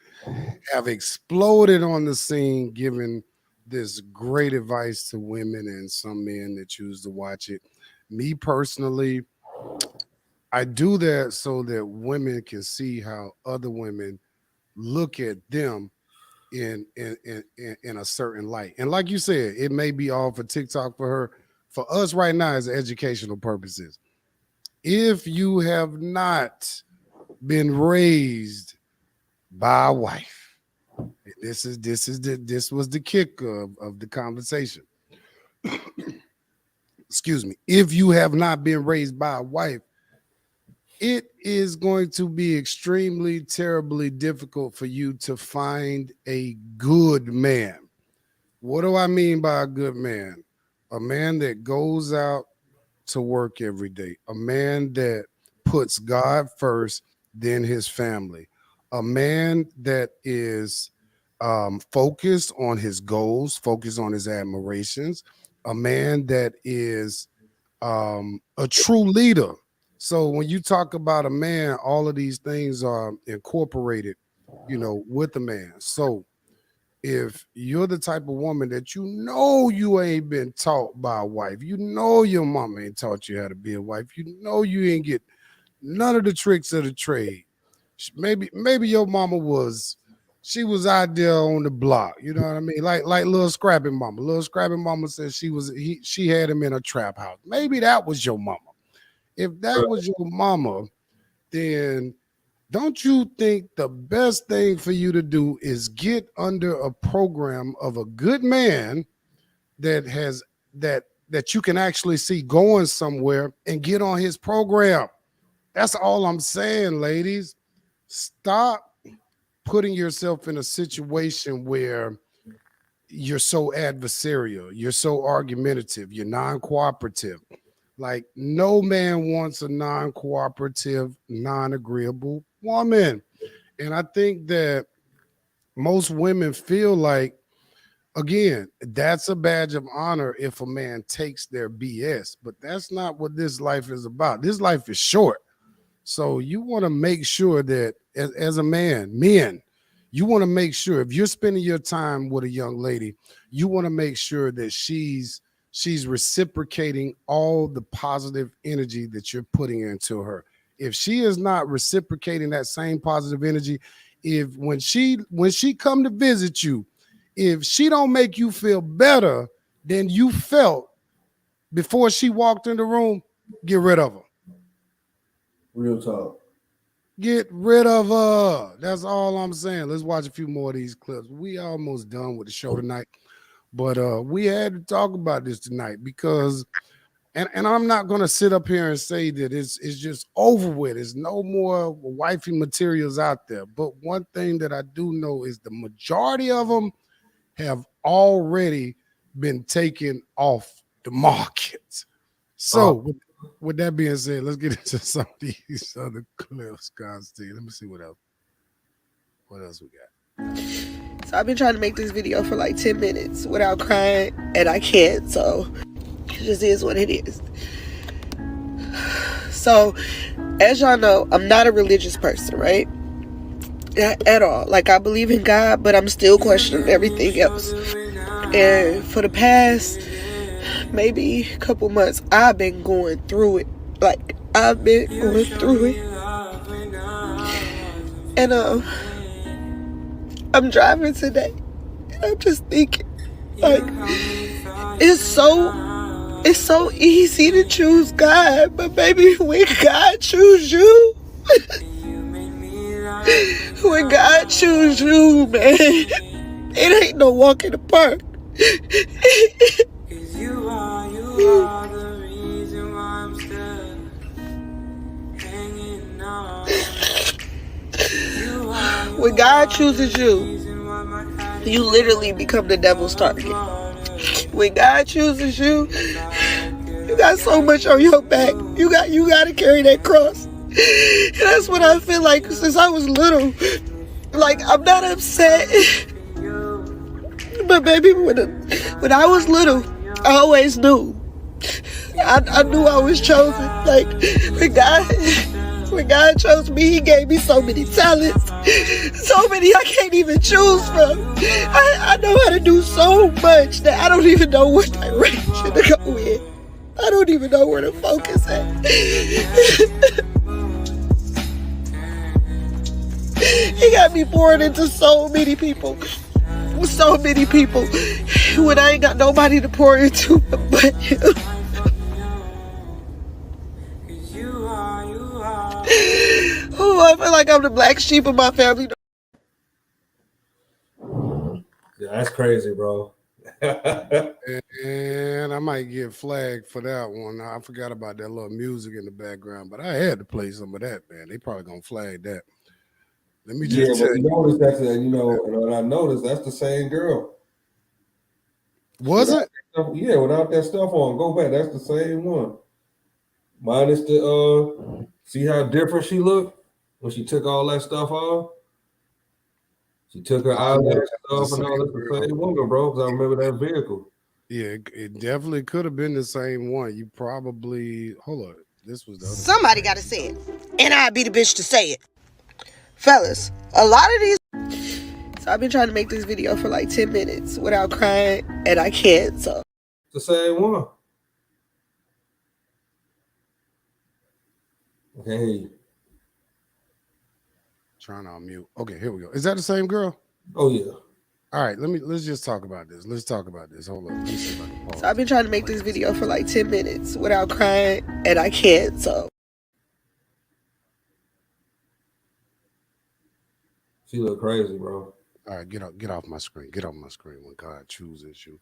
have exploded on the scene, giving this great advice to women and some men that choose to watch it. Me personally, I do that so that women can see how other women look at them in a certain light. And like you said, it may be all for TikTok for her. For us right now, it's educational purposes. If you have not been raised by a wife, this was the kick of the conversation. Excuse me. If you have not been raised by a wife, it is going to be extremely, terribly difficult for you to find a good man. What do I mean by a good man? A man that goes out to work every day, a man that puts God first, then his family, a man that is focused on his goals, focused on his admirations, a man that is a true leader. So when you talk about a man, all of these things are incorporated, with a man. So if you're the type of woman that you ain't been taught by a wife, your mama ain't taught you how to be a wife, you ain't get none of the tricks of the trade. Maybe your mama was out there on the block, you know what I mean? Like little Scrappy Mama. Little Scrappy Mama said she had him in a trap house. Maybe that was your mama. If that was your mama, then don't you think the best thing for you to do is get under a program of a good man that you can actually see going somewhere and get on his program? That's all I'm saying, ladies. Stop putting yourself in a situation where you're so adversarial, you're so argumentative, you're non-cooperative. Like, no man wants a non-cooperative, non-agreeable woman. And I think that most women feel like, again, that's a badge of honor if a man takes their BS. But that's not what this life is about. This life is short. So you want to make sure that as a man, men, you want to make sure if you're spending your time with a young lady, you want to make sure that she's reciprocating all the positive energy that you're putting into her. If she is not reciprocating that same positive energy, if when she come to visit you, if she don't make you feel better than you felt before she walked in the room, get rid of her. Real talk. Get rid of her. That's all I'm saying. Let's watch a few more of these clips. We almost done with the show tonight. But we had to talk about this tonight because, and I'm not going to sit up here and say that it's just over with. There's no more wifey materials out there. But one thing that I do know is the majority of them have already been taken off the market. So with that being said, let's get into some of these other clips, Constantine. Let me see what else we got. So I've been trying to make this video for like 10 minutes without crying, and I can't. So it just is what it is. So as y'all know, I'm not a religious person, right? At all. Like, I believe in God, but I'm still questioning everything else. And for the past maybe a couple months, I've been going through it. Like, I've been going through it. And I'm driving today, and I'm just thinking, like, it's so easy to choose God, but baby, when God choose you, when God choose you, man, it ain't no walk in the park. You are the reason why I'm still hanging on. chooses you, you literally become the devil's target. When God chooses you, you got so much on your back. You got to carry that cross. And that's what I feel like since I was little. Like, I'm not upset. But baby, when I was little, I always knew. I knew I was chosen. Like, when God chose me, he gave me so many talents. So many I can't even choose from. I know how to do so much that I don't even know what direction to go in. I don't even know where to focus at. He got me poured into so many people. So many people. When I ain't got nobody to pour into but him. Oh, I feel like I'm the black sheep of my family. Yeah, that's crazy, bro. And I might get flagged for that one. I forgot about that little music in the background, but I had to play some of that, man. They probably gonna flag that. Let me just tell you. Notice that's and I noticed that's the same girl. Was it? Yeah, without that stuff on. Go back. That's the same one. Minus the see how different she looked when she took all that stuff off. She took her eyelash off and all that. The same woman, bro. Because I remember that vehicle. Yeah, it definitely could have been the same one. You probably hold on. This was the other. Somebody got to say it, and I'd be the bitch to say it. Fellas, a lot of these. So I've been trying to make this video for like 10 minutes without crying, and I can't. So the same one. Okay. Trying to unmute. Okay, here we go. Is that the same girl? Oh yeah. All right, let's just talk about this. Let's talk about this. Hold on. Let me see if I can pause. So I've been trying to make this video for like 10 minutes without crying, and I can't. So she look crazy, bro. All right, get off my screen. Get off my screen when God chooses you.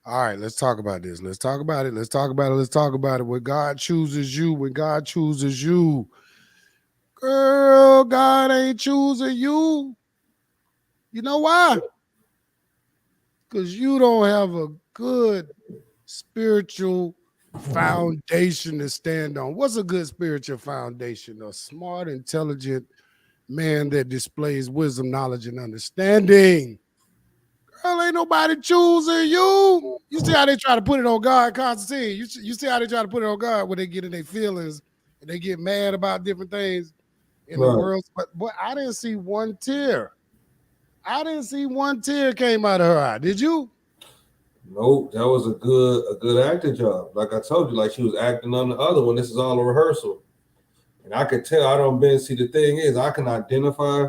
All right, let's talk about this. Let's talk about it. Let's talk about it. Let's talk about it. When God chooses you, when God chooses you. Girl, God ain't choosing you. You know why? Because you don't have a good spiritual foundation to stand on. What's a good spiritual foundation? A smart, intelligent man that displays wisdom, knowledge, and understanding. Girl, ain't nobody choosing you. You see how they try to put it on God, Constantine? You see how they try to put it on God when they get in their feelings and they get mad about different things in the world. But I didn't see one tear. I didn't see one tear came out of her eye. Did you? Nope, that was a good acting job. Like I told you, like she was acting on the other one. This is all a rehearsal. And I could tell I don't been see the thing is I can identify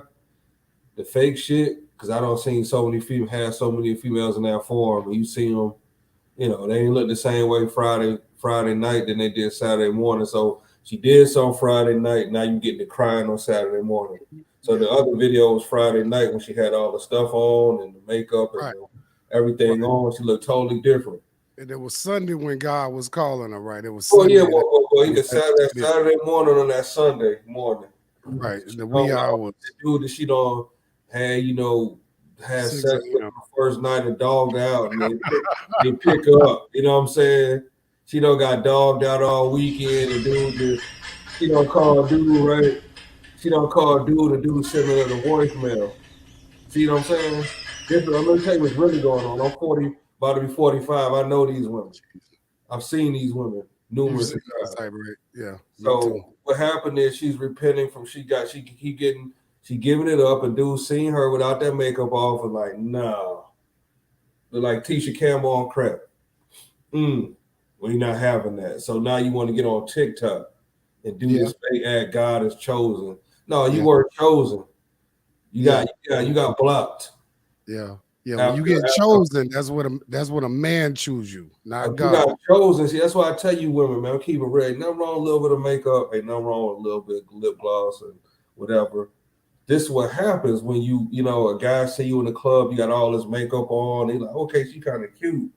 the fake shit because I don't seen so many females in that form. And you see them, you know, they ain't look the same way Friday night than they did Saturday morning. So she did some Friday night. Now you getting to crying on Saturday morning. So the other video was Friday night when she had all the stuff on and the makeup and everything on. She looked totally different. And it was Sunday when God was calling her, right? It was Sunday. Sunday. Well, you could Saturday morning on that Sunday morning. Right. The wee hours. The dude that she don't had, had sex with the first night and dogged out, and they pick up. You know what I'm saying? She don't got dogged out all weekend, and she don't call dude, right? She don't call dude, and dude sending her the voicemail. See what I'm saying? Let me tell you what's really going on. I'm 40, about to be 45. I know these women. I've seen these women numerous times. Right? Yeah. So what happened is she's repenting from she giving it up, and dude seen her without that makeup off and like, no. They're like Tisha Campbell on crack. Well, you're not having that. So now you want to get on TikTok and do this fake ad God is chosen. No, you weren't chosen. You got blocked. Yeah. Yeah, when you get chosen, that's what a man choose you, not God. You got chosen. See, that's why I tell you women, man, keep it real. Ain't nothing wrong with a little bit of makeup. Ain't nothing wrong with a little bit of lip gloss and whatever. This is what happens when a guy see you in the club, you got all this makeup on. He's like, okay, she kind of cute.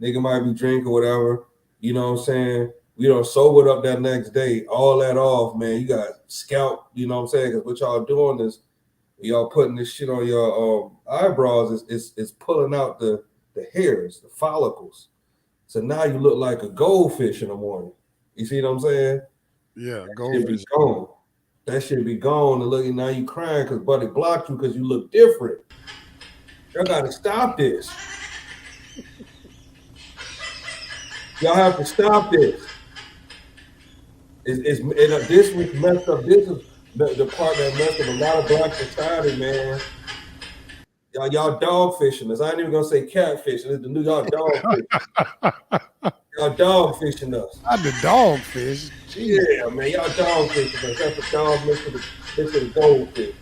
Nigga might be drinking, whatever. You know what I'm saying? We don't sobered up that next day. All that off, man. You got scalp, you know what I'm saying? Because what y'all doing is Y'all putting this shit on your eyebrows. It's pulling out the hairs, the follicles. So now you look like a goldfish in the morning. You see what I'm saying? Yeah, goldfish. Gone. That shit be gone. And look, now you crying because Buddy blocked you because you look different. Y'all gotta stop this. Y'all have to stop this. This was messed up. This is the part that messed up a lot of black society, man. Y'all dog fishing us. I ain't even gonna say catfishing. It's the new y'all dog fishing. Y'all dog fishing us. Not the dog fish. Jeez. Yeah, man. Y'all dog fishing us. That's a dog mixed with the goldfish.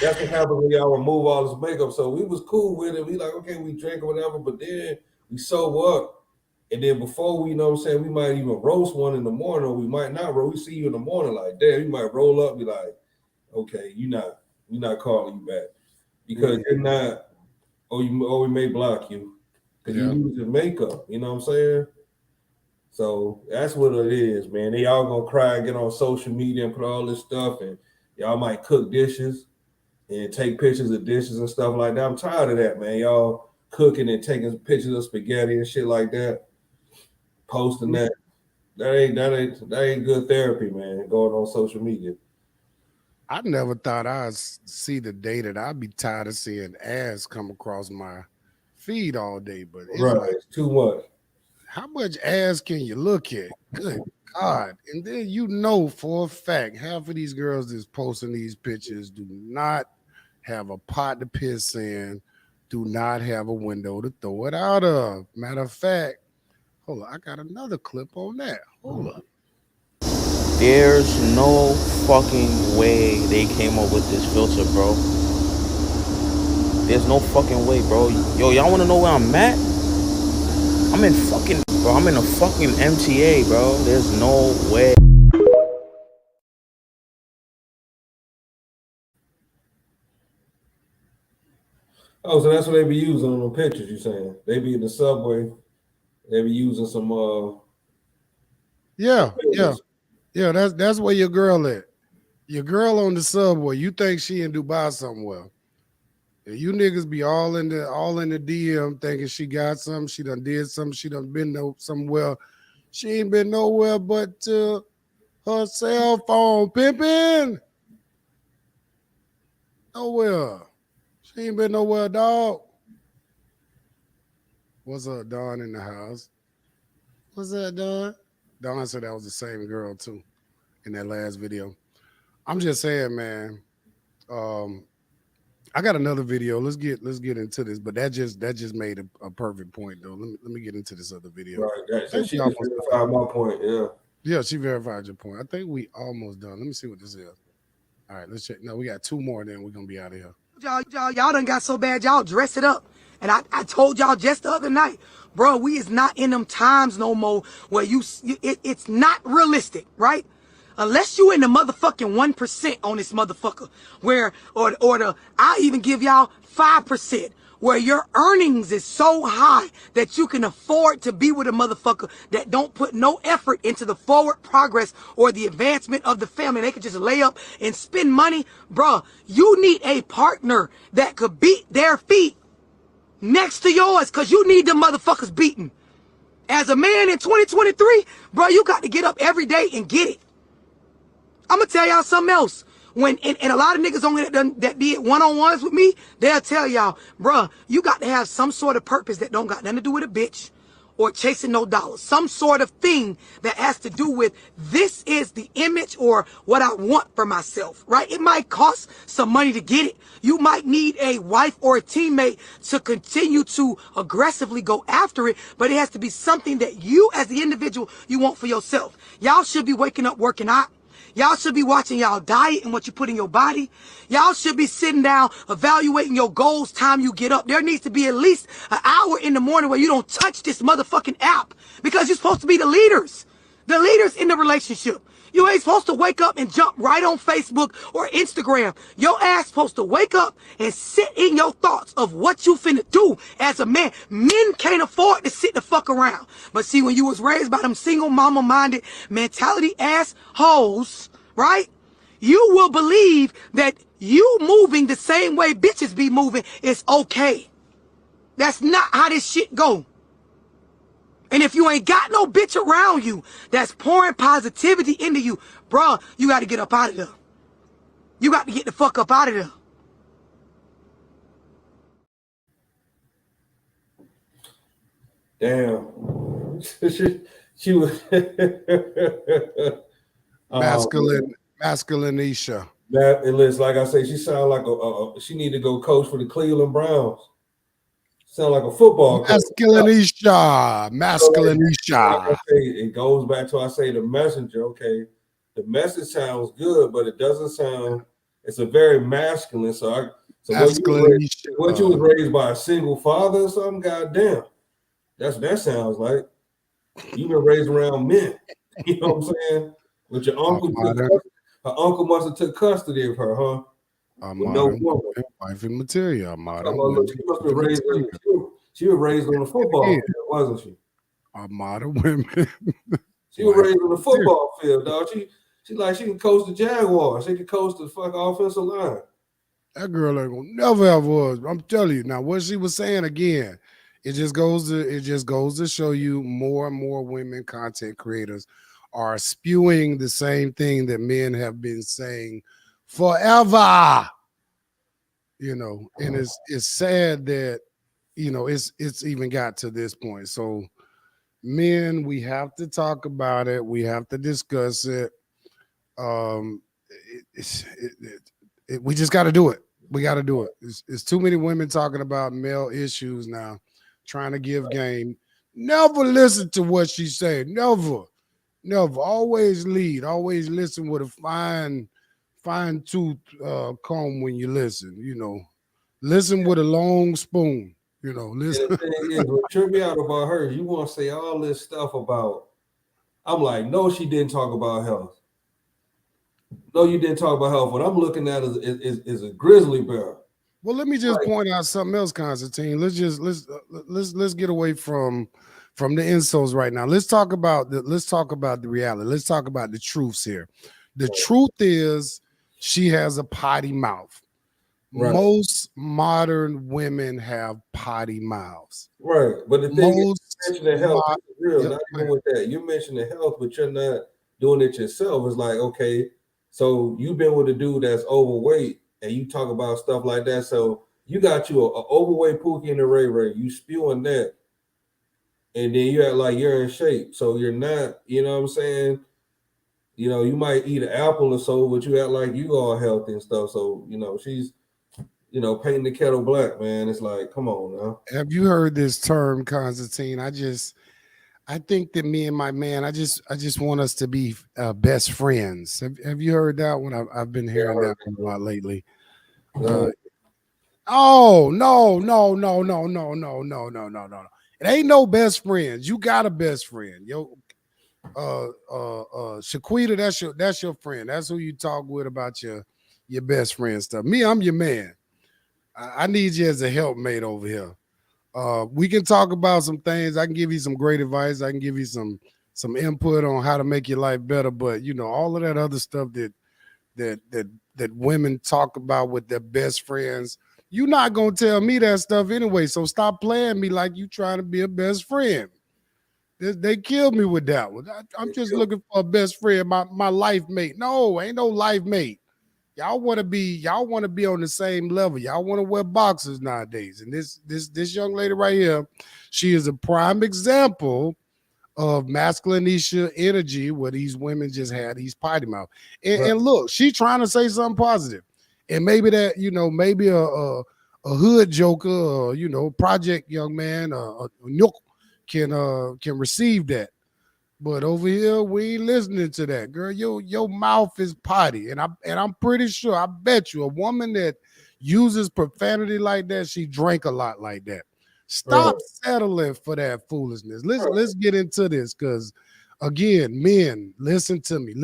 That's what happens when y'all remove all this makeup. So we was cool with it. We like, okay, we drink or whatever, but then we sober up. And then before we, you know what I'm saying, we might even roast one in the morning, or we might not roast. We see you in the morning, like, damn, you might roll up, be like, okay, we're not calling you back. Because you're not, or we may block you. Because you use your makeup, you know what I'm saying? So that's what it is, man. They all gonna cry and get on social media and put all this stuff, and y'all might cook dishes and take pictures of dishes and stuff like that. I'm tired of that, man. Y'all cooking and taking pictures of spaghetti and shit like that. Posting that ain't good therapy, man. Going on social media. I never thought I'd see the day that I'd be tired of seeing ass come across my feed all day, but it's right, it's too much. How much ass can you look at? Good God! And then you know for a fact half of these girls that's posting these pictures do not have a pot to piss in, do not have a window to throw it out of. Matter of fact. Hold on, I got another clip on that. Hold up. There's no fucking way they came up with this filter, bro. There's no fucking way, bro. Yo, y'all wanna know where I'm at? I'm in a fucking MTA, bro. There's no way. Oh, so that's what they be using on the pictures, you saying? They be in the subway. They be using some Yeah. That's where your girl at. Your girl on the subway. You think she in Dubai somewhere? And you niggas be all in the DM thinking she got something. She done did something. She done been somewhere. She ain't been nowhere but to her cell phone pimping. Nowhere. She ain't been nowhere, dog. What's up, Dawn in the house? What's up, Dawn? Dawn said that was the same girl too in that last video. I'm just saying, man. I got another video. Let's get into this, but that just made a perfect point though. Let me get into this other video. Right. So she verified my point. Yeah. Yeah, she verified your point. I think we almost done. Let me see what this is. All right, let's check. No, we got two more. Then we're gonna be out of here. Y'all done got so bad. Y'all dress it up. And I told y'all just the other night, bro, we is not in them times no more where it's not realistic, right? Unless you in the motherfucking 1% on this motherfucker, where, I'll even give y'all 5%, where your earnings is so high that you can afford to be with a motherfucker that don't put no effort into the forward progress or the advancement of the family. They could just lay up and spend money. Bruh, you need a partner that could beat their feet next to yours, because you need them motherfuckers beaten. As a man in 2023, bro, you got to get up every day and get it. I'm going to tell y'all something else. And a lot of niggas on here that did one-on-ones with me, they'll tell y'all, bruh, you got to have some sort of purpose that don't got nothing to do with a bitch or chasing no dollars. Some sort of thing that has to do with this is the image or what I want for myself, right? It might cost some money to get it. You might need a wife or a teammate to continue to aggressively go after it, but it has to be something that you as the individual, you want for yourself. Y'all should be waking up working out. Y'all should be watching y'all diet and what you put in your body. Y'all should be sitting down, evaluating your goals time you get up. There needs to be at least an hour in the morning where you don't touch this motherfucking app, because you're supposed to be the leaders in the relationship. You ain't supposed to wake up and jump right on Facebook or Instagram. Your ass supposed to wake up and sit in your thoughts of what you finna do as a man. Men can't afford to sit the fuck around. But see, when you was raised by them single mama-minded mentality ass hoes, right? You will believe that You moving the same way bitches be moving is okay. That's not how this shit go. And if you ain't got no bitch around you that's pouring positivity into you, bruh, you got to get up out of there. You got to get the fuck up out of there. Damn. she was masculinisha. That it looks like I say she sound like she need to go coach for the Cleveland Browns. Sound like a football coach. Masculinisha. So like I say, it goes back to I say the messenger. Okay, the message sounds good, but it doesn't sound. It's a very masculine. So what you was raised by a single father or something? Goddamn, that sounds like you been raised around men. You know what I'm saying? With your uncle, her uncle must have took custody of her, huh? No woman. Wifey material, she must be raised. She was raised on the football field, wasn't she? Armada women. She was raised on the football field, dog. She can coach the Jaguars. She can coach the fucking offensive line. That girl ain't gonna never ever was. I'm telling you now. What she was saying again, it just goes to show you more and more women content creators are spewing the same thing that men have been saying forever. You know, and it's sad that it's even got to this point. So men, we have to talk about it. We have to discuss it. We just got to do it. We got to do it. It's too many women talking about male issues now, trying to give game. Never listen to what she said. Never. Always lead. Always listen with a fine tooth comb when you listen. Listen with a long spoon. Listen. And the thing is, what tripped me out about her, you want to say all this stuff about. I'm like, no, she didn't talk about health. No, you didn't talk about health. What I'm looking at is a grizzly bear. Well, let me just point out something else, Constantine. Let's get away from the insults right now. Let's talk about the reality. Let's talk about the truths here. The truth is she has a potty mouth. Right. Most modern women have potty mouths. Right. But the thing is, you mentioned health is real. Not even with that. You mentioned the health, but you're not doing it yourself. It's like, okay, so you've been with a dude that's overweight and you talk about stuff like that. So you got you an overweight Pookie and a Ray Ray. You spewing that. And then you act like you're in shape. So you're not, you know what I'm saying? You might eat an apple or so, but you act like you are healthy and stuff. So, she's, painting the kettle black, man. It's like, come on now. Have you heard this term, Constantine? I think that me and my man, I just want us to be best friends. Have you heard that one? I've been hearing that one a lot lately. Oh, no. It ain't no best friends. You got a best friend. Shaquita, that's your friend. That's who you talk with about your best friend stuff. Me, I'm your man. I need you as a helpmate over here. We can talk about some things. I can give you some great advice. I can give you some input on how to make your life better. But all of that other stuff that women talk about with their best friends, you're not gonna tell me that stuff anyway. So stop playing me like you trying to be a best friend. They killed me with that one. I'm just looking for a best friend, my life mate. No, ain't no life mate. Y'all want to be on the same level. Y'all want to wear boxers nowadays. And this young lady right here, she is a prime example of masculinisha energy where these women just had these potty mouth. And look, she trying to say something positive. And maybe that, maybe a hood joker or, project young man, a nook can receive that. But over here, we ain't listening to that, girl. Your mouth is potty, and I'm pretty sure. I bet you a woman that uses profanity like that, she drank a lot like that. Stop settling for that foolishness. Let's get into this, because again, men, listen to me.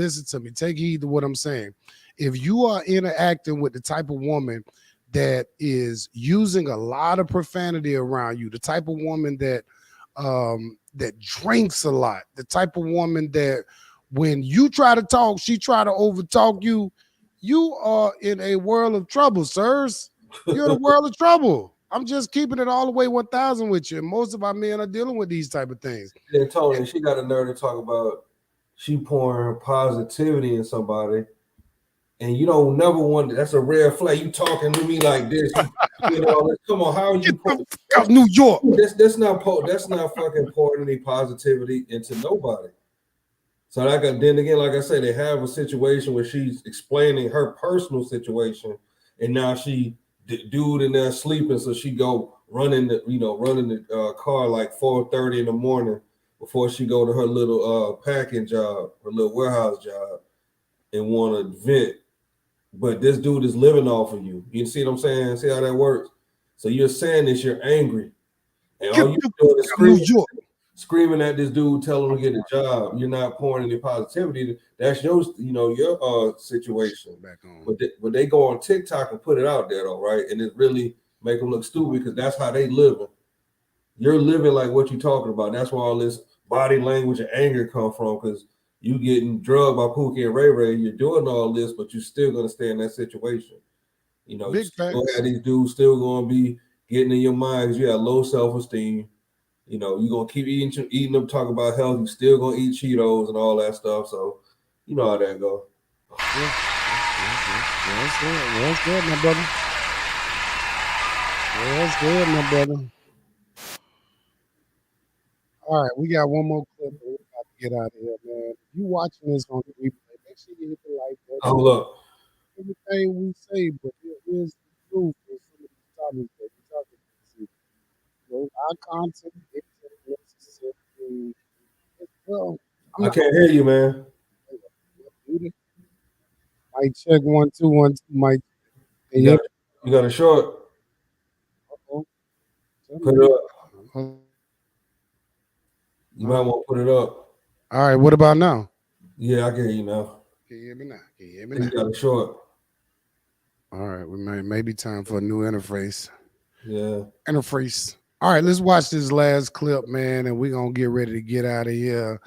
Take heed to what I'm saying. If you are interacting with the type of woman that is using a lot of profanity around you, the type of woman that drinks a lot, the type of woman that when you try to talk, she try to overtalk you, you are in a world of trouble, sirs. You're in a world of trouble. I'm just keeping it all the way 1,000 with you. And most of our men are dealing with these type of things. Yeah, Tony, she got a nerve to talk about she pouring positivity in somebody, and you don't never want. That's a rare flag. You talking to me like this? You know, come on, how are you? Out New York. That's not fucking pouring any positivity into nobody. So then again, like I said, they have a situation where she's explaining her personal situation, and now she dude in there sleeping, so she go running the car like 4:30 in the morning before she go to her little packing job, her little warehouse job, and want to vent. But this dude is living off of you. You see what I'm saying? See how that works? So you're saying this, you're angry, and all you're doing is screaming at this dude, telling him to get a job. You're not pouring any positivity. That's your situation. But they go on TikTok and put it out there, though, right? And it really make them look stupid because that's how they living. You're living like what you're talking about. That's where all this body language and anger come from, because you getting drugged by Pookie and Ray Ray. You're doing all this, but you're still going to stay in that situation. You know, these dudes still going to be getting in your mind because you have low self-esteem. You know, you're going to keep eating them, talk about health. You're still going to eat Cheetos and all that stuff. So, you know how that go. Yeah, that's good, my brother. That's good, my brother. All right, we got one more clip. We're about to get out of here, man. If you watching this on the replay, make sure you hit the like button. Hold up. Everything we say, but here is the truth for some of these topics that we're talking about. So our content is necessary. Well, I can't hear you, man. Mic check 1 2 1 2. Mic. You got a short. Put it up. You might want to put it up. All right, what about now? Yeah, I can hear you now. Can you hear me now? Can you hear me You now? got a short. All right, maybe time for a new interface. Yeah. Interface. All right, let's watch this last clip, man, and we're going to get ready to get out of here.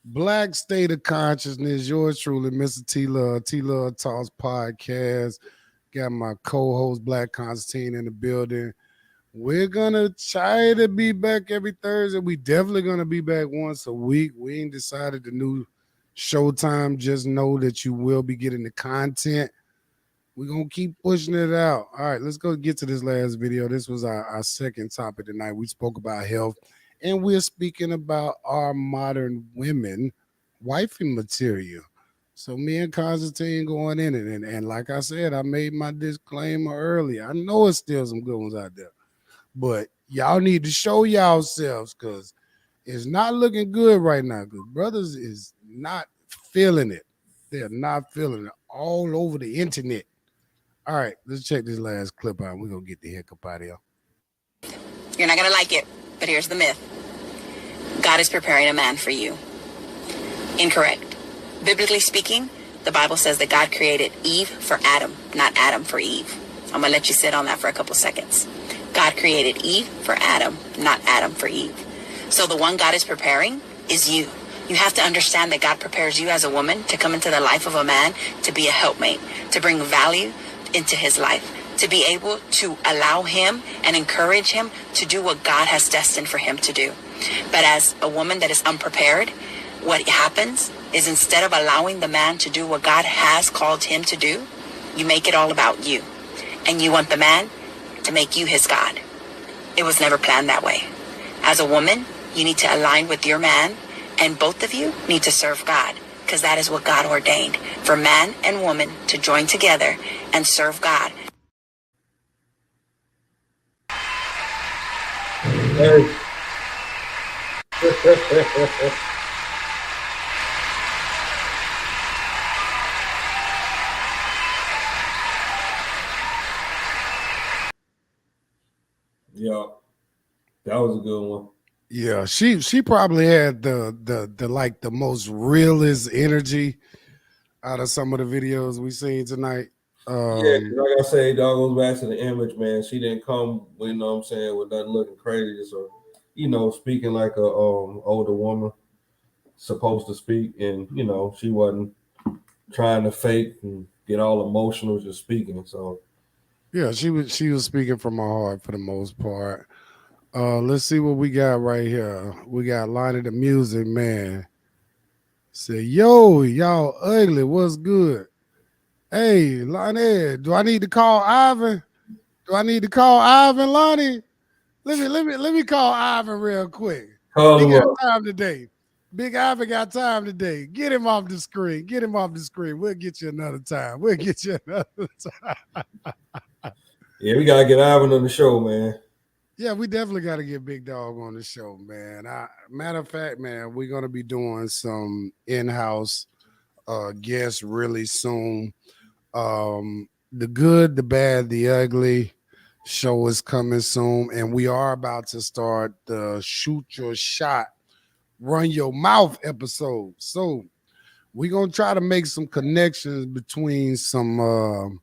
Black State of Consciousness, yours truly, Mr. T-Love, T-Love Talks Podcast. Got my co-host, Black Constantine, in the building. We're going to try to be back every Thursday. We definitely going to be back once a week. We ain't decided the new showtime. Just know that you will be getting the content. We're going to keep pushing it out. All right, let's go get to this last video. This was our second topic tonight. We spoke about health, and we're speaking about our modern women wifey material. So me and Constantine going in it. And like I said, I made my disclaimer earlier. I know it's still some good ones out there. But y'all need to show yourselves, because it's not looking good right now. Because brothers is not feeling it. They're not feeling it all over the internet. All right, let's check this last clip out. We're going to get the heck up out of here. You're not going to like it, but here's the myth. God is preparing a man for you. Incorrect. Biblically speaking, the Bible says that God created Eve for Adam, not Adam for Eve. I'm going to let you sit on that for a couple seconds. God created Eve for Adam, not Adam for Eve. So the one God is preparing is you. You have to understand that God prepares you as a woman to come into the life of a man, to be a helpmate, to bring value into his life, to be able to allow him and encourage him to do what God has destined for him to do. But as a woman that is unprepared, what happens is instead of allowing the man to do what God has called him to do, you make it all about you. And you want the man to make you his God. It was never planned that way. As a woman, you need to align with your man, and both of you need to serve God, because that is what God ordained, for man and woman to join together and serve God. Hey. Yeah, that was a good one. Yeah, she probably had the most realest energy out of some of the videos we seen tonight. Yeah, like I say, dog goes back to the image, man. She didn't come, you know what I'm saying, with nothing looking crazy, just speaking like a older woman supposed to speak, and she wasn't trying to fake and get all emotional just speaking. So yeah, she was speaking from her heart for the most part. Let's see what we got right here. We got Lonnie the Music Man. Say, yo, y'all ugly. What's good? Hey, Lonnie, do I need to call Ivan? Do I need to call Ivan, Lonnie? Let me call Ivan real quick. Call he him got up. time today. Big Ivan got time today. Get him off the screen. Get him off the screen. We'll get you another time. We'll get you another time. Yeah, we gotta get Ivan on the show, man. Yeah, we definitely got to get Big Dog on the show, man. Matter of fact, man, we're gonna be doing some in-house guests really soon. The good, the bad, the ugly show is coming soon, and we are about to start the Shoot Your Shot, Run Your Mouth episode. So we're gonna try to make some connections between some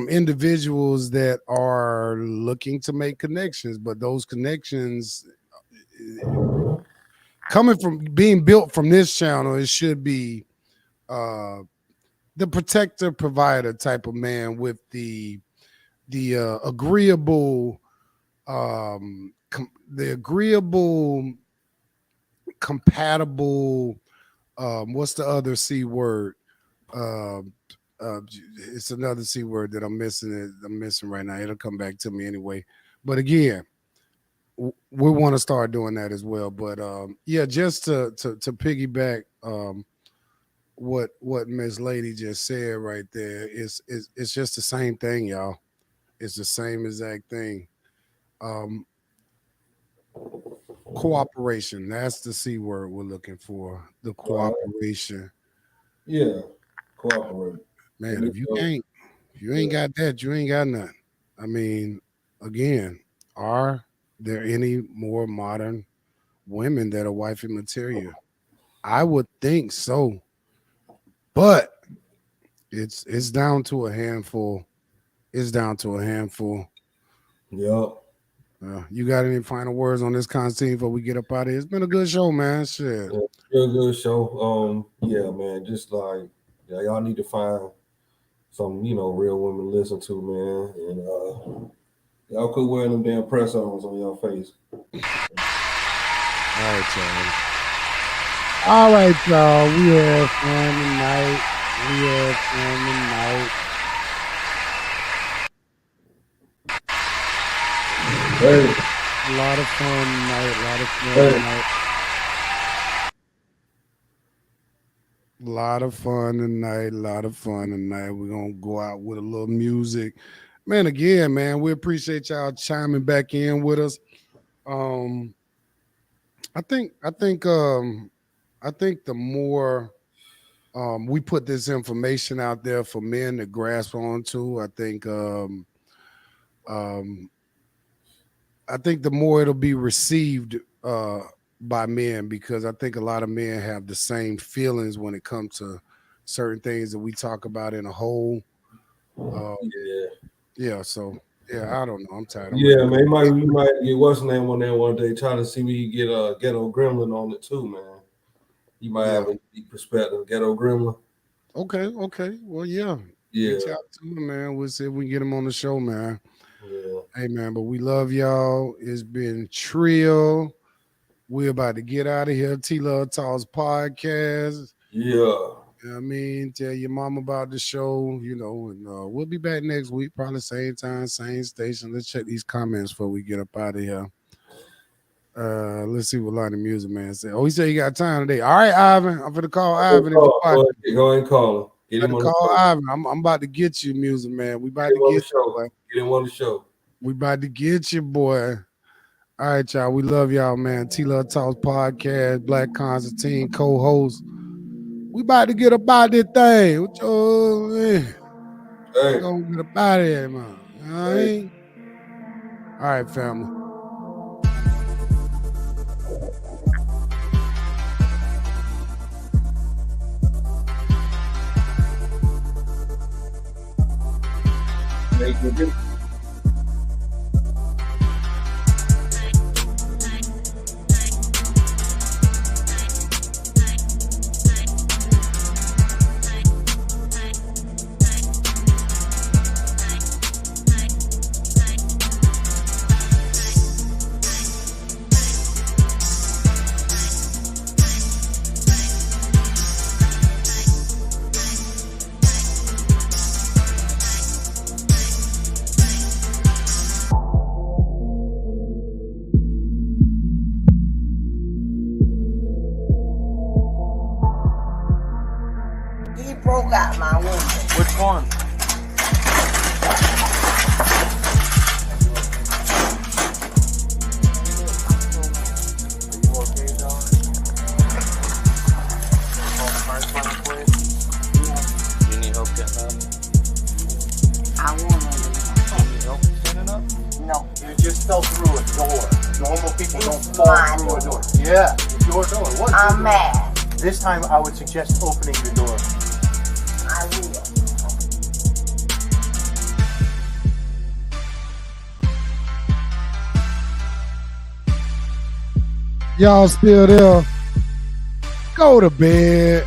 individuals that are looking to make connections, but those connections coming from being built from this channel, it should be the protector provider type of man with the agreeable compatible what's the other C word? It's another C word that I'm missing right now. It'll come back to me anyway. But again, we want to start doing that as well. But yeah, just to piggyback what Miss Lady just said right there, it's just the same thing, y'all. It's the same exact thing. Cooperation. That's the C word we're looking for. The cooperation. Yeah, cooperate. Man, if you ain't got that, you ain't got nothing. I mean, again, are there any more modern women that are wifey material? I would think so, but it's down to a handful. It's down to a handful. Yep. You got any final words on this Constantine before we get up out of here? It's been a good show, man. Shit. Yeah, real good show. Yeah, man. Just like y'all need to find some, real women to listen to, man. And y'all quit wearing them damn press-ons on your face. All right, y'all. We had fun tonight. Hey. A lot of fun tonight. A lot of fun tonight. We're going to go out with a little music. Man, again, man, we appreciate y'all chiming back in with us. I think the more we put this information out there for men to grasp onto, I think the more it'll be received by men, because I think a lot of men have the same feelings when it comes to certain things that we talk about in a whole. So I don't know. I'm tired. Man, you might get what's name on there one day, trying to see me get a Ghetto Gremlin on it too, man. You might have a deep perspective, Ghetto Gremlin. Okay. Well, reach out to him, man. We'll see if we can get him on the show, man. Yeah. Hey, man, but we love y'all. It's been Trill. We're about to get out of here. T-Love Talks podcast. Yeah. You know what I mean? Tell your mom about the show, and we'll be back next week, probably same time, same station. Let's check these comments before we get up out of here. Let's see what Lonnie Music Man said. Oh, he said he got time today. All right, Ivan. I'm gonna call Ivan. Go ahead and call him. Get him on the show. Ivan. I'm about to get you, Music Man. We about to get you, boy. Get him on the show. We about to get you, boy. All right, y'all. We love y'all, man. T-Love Talks podcast, Black Constantine, co-host. We about to get about this thing. What y'all, man? We're gonna get up out of here, man. All right. All right, family. Make it He broke out my window. Which one? You need help getting up? I want to. You need help standing up? No. You just fell through a door. Normal people don't fall through a door. Yeah, it's your door. What? I'm mad. This time I would suggest opening the door. I will. Y'all still there? Go to bed.